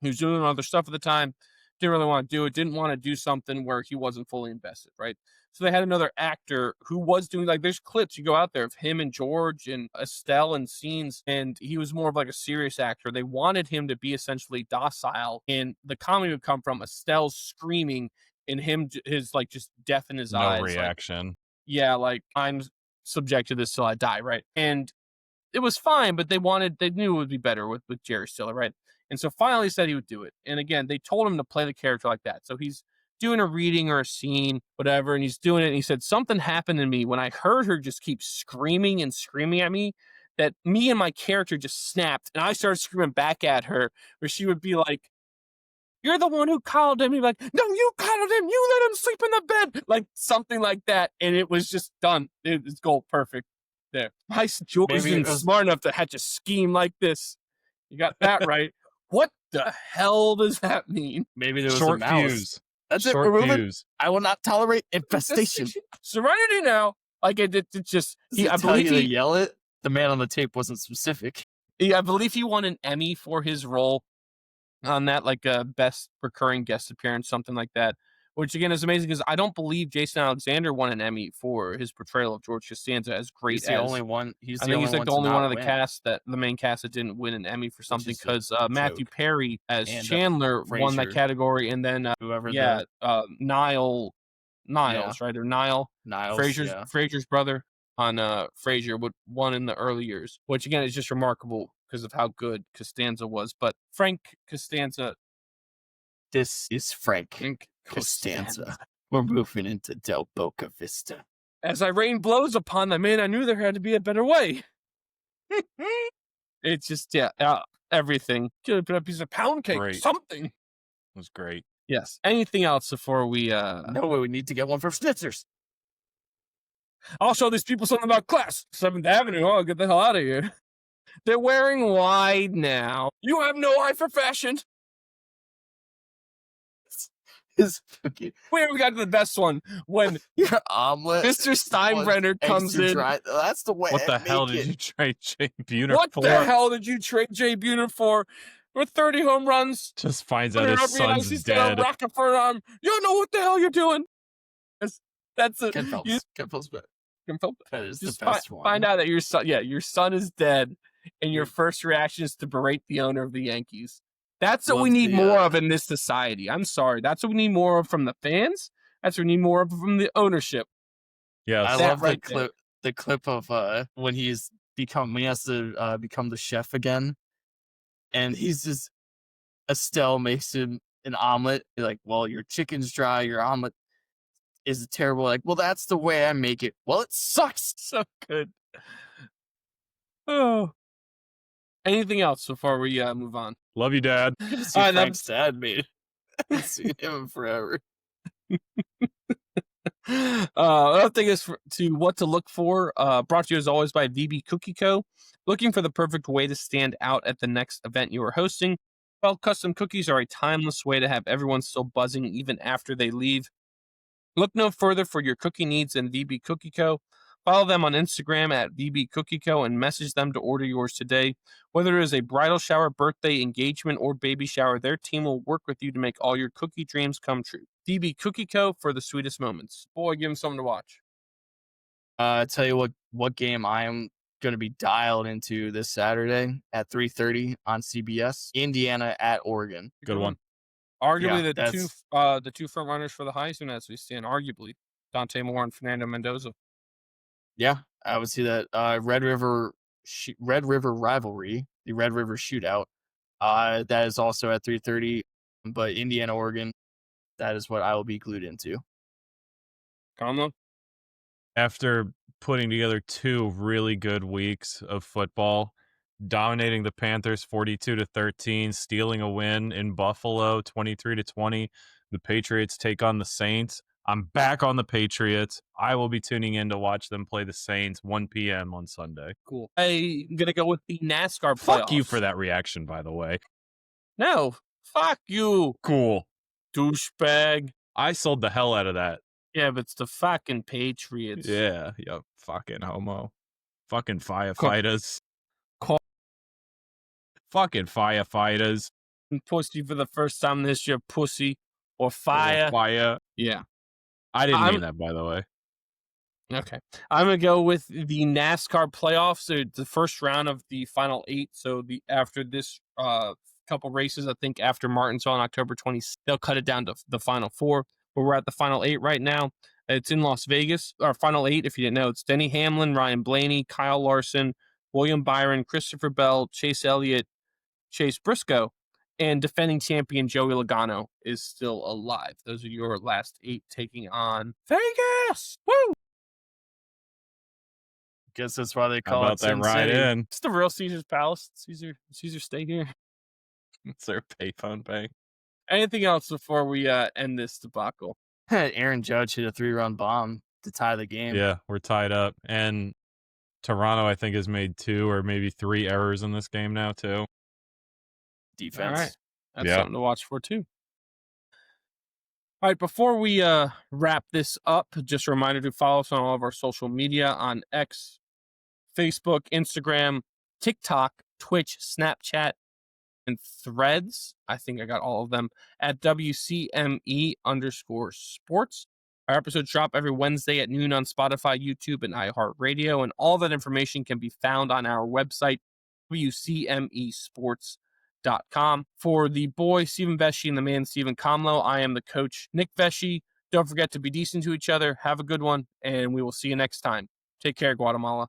He was doing other stuff at the time, didn't really want to do it, didn't want to do something where he wasn't fully invested, right? So they had another actor who was doing, like, there's clips you go out there of him and George and Estelle and scenes, and he was more of like a serious actor. They wanted him to be essentially docile, and the comedy would come from Estelle screaming and him, his like just deaf in his eyes. No like, reaction. yeah, like I'm subject to this till I die, right? And it was fine, but they knew it would be better with Jerry Stiller, right? And so finally said he would do it. And again, they told him to play the character like that. So he's doing a reading or a scene, whatever, and he's doing it. And he said, something happened to me when I heard her just keep screaming and screaming at me, that me and my character just snapped. And I started screaming back at her, where she would be like, "You're the one who coddled him." He'd be like, "No, you coddled him. You let him sleep in the bed." Like something like that. And it was just done. It was gold perfect there. My George isn't smart enough to have to scheme like this. You got that right. What the hell does that mean? Maybe there was Short a mouse. fuse. That's it. Short Remove it. fuse. I will not tolerate infestation. Serenity now. Like it just. I believe to yell it. The man on the tape wasn't specific. I believe he won an Emmy for his role on that, like a best recurring guest appearance, something like that. which again is amazing because I don't believe Jason Alexander won an Emmy for his portrayal of George Costanza as great He's the only one. I think he's like the only one of the main cast that didn't win an Emmy for something because Matthew Perry as Chandler won that category, and then Niles, right, or Niles, Frasier's brother on Frasier won in the early years, which again is just remarkable because of how good Costanza was. But Frank Costanza. This is Frank Costanza. We're moving into Del Boca Vista. As rain blows upon the man, I knew there had to be a better way. It's just, everything. Could have put a piece of pound cake, something. It was great. Yes. Anything else before we... No, we need to get one from Schnitzer's. I'll show these people something about class. 7th Avenue. Oh, get the hell out of here. They're wearing wide now. You have no eye for fashion. We got to the best one when your omelet, Mr. Steinbrenner comes in. That's the way. What the hell did you trade Jay Buhner for? What the hell did you trade Jay Buhner for? With 30 home runs. Just finds out his son's dead. You don't know what the hell you're doing. That's it. Ken Phelps. That is just the best one. Find out that your son is dead, and your first reaction is to berate the owner of the Yankees. That's what we need more of in this society. I'm sorry. That's what we need more of from the fans. That's what we need more of from the ownership. Yeah, I love the clip of when he has to become the chef again, and he's just Estelle makes him an omelet. You're like, well, your chicken's dry, your omelet is terrible. Like, well, that's the way I make it. Well, it sucks. So good. Oh. Anything else before we move on? Love you, Dad. Frank's dad, mate. I haven't seen him in forever. Another thing is to what to look for. Brought to you as always by VB Cookie Co. Looking for the perfect way to stand out at the next event you are hosting? Well, custom cookies are a timeless way to have everyone still buzzing even after they leave. Look no further for your cookie needs than VB Cookie Co. Follow them on Instagram at VB Cookie Co. and message them to order yours today. Whether it is a bridal shower, birthday, engagement, or baby shower, their team will work with you to make all your cookie dreams come true. VB Cookie Co. for the sweetest moments. Boy, give them something to watch. I tell you what game I am going to be dialed into this Saturday at 3:30 on CBS. Indiana at Oregon. Good one. Arguably the two front runners for the Heisman as we stand. Arguably Dante Moore and Fernando Mendoza. Yeah, I would see that. Red River rivalry, the Red River shootout. That is also at 3:30. But Indiana, Oregon, that is what I will be glued into. Conlo? After putting together 2 really good weeks of football, dominating the Panthers 42-13, stealing a win in Buffalo 23-20, the Patriots take on the Saints. I'm back on the Patriots. I will be tuning in to watch them play the Saints 1 p.m. on Sunday. Cool. I'm going to go with the NASCAR playoffs. Fuck you for that reaction, by the way. No. Fuck you. Cool. Douchebag. I sold the hell out of that. Yeah, but it's the fucking Patriots. Yeah, fucking homo. Fucking firefighters. Fucking firefighters. Pussy for the first time in the history of pussy or fire. Fire. Yeah. I didn't mean that, by the way. Okay. I'm going to go with the NASCAR playoffs. So the first round of the final 8. So after this couple races, I think after Martinsville on October 20th, they'll cut it down to the final 4. But we're at the final 8 right now. It's in Las Vegas. Our final 8, if you didn't know, it's Denny Hamlin, Ryan Blaney, Kyle Larson, William Byron, Christopher Bell, Chase Elliott, Chase Briscoe, and defending champion Joey Logano is still alive. Those are your last 8 taking on Vegas. Woo! Guess that's why they call it that ride in. It's the real Caesar's Palace. Caesar stay here. It's their payphone bank. Anything else before we end this debacle? Aaron Judge hit a 3-run bomb to tie the game. Yeah, we're tied up. And Toronto, I think, has made 2 or maybe 3 errors in this game now, too. Defense. All right. That's something to watch for, too. All right, before we wrap this up, just a reminder to follow us on all of our social media on X, Facebook, Instagram, TikTok, Twitch, Snapchat, and threads. I think I got all of them at WCME_sports. Our episodes drop every Wednesday at noon on Spotify, YouTube, and iHeartRadio, and all that information can be found on our website, WCMEsports.com. For the boy, Stephen Vesci, and the man, Stephen Comlow, I am the coach, Nick Vesci. Don't forget to be decent to each other. Have a good one, and we will see you next time. Take care, Guatemala.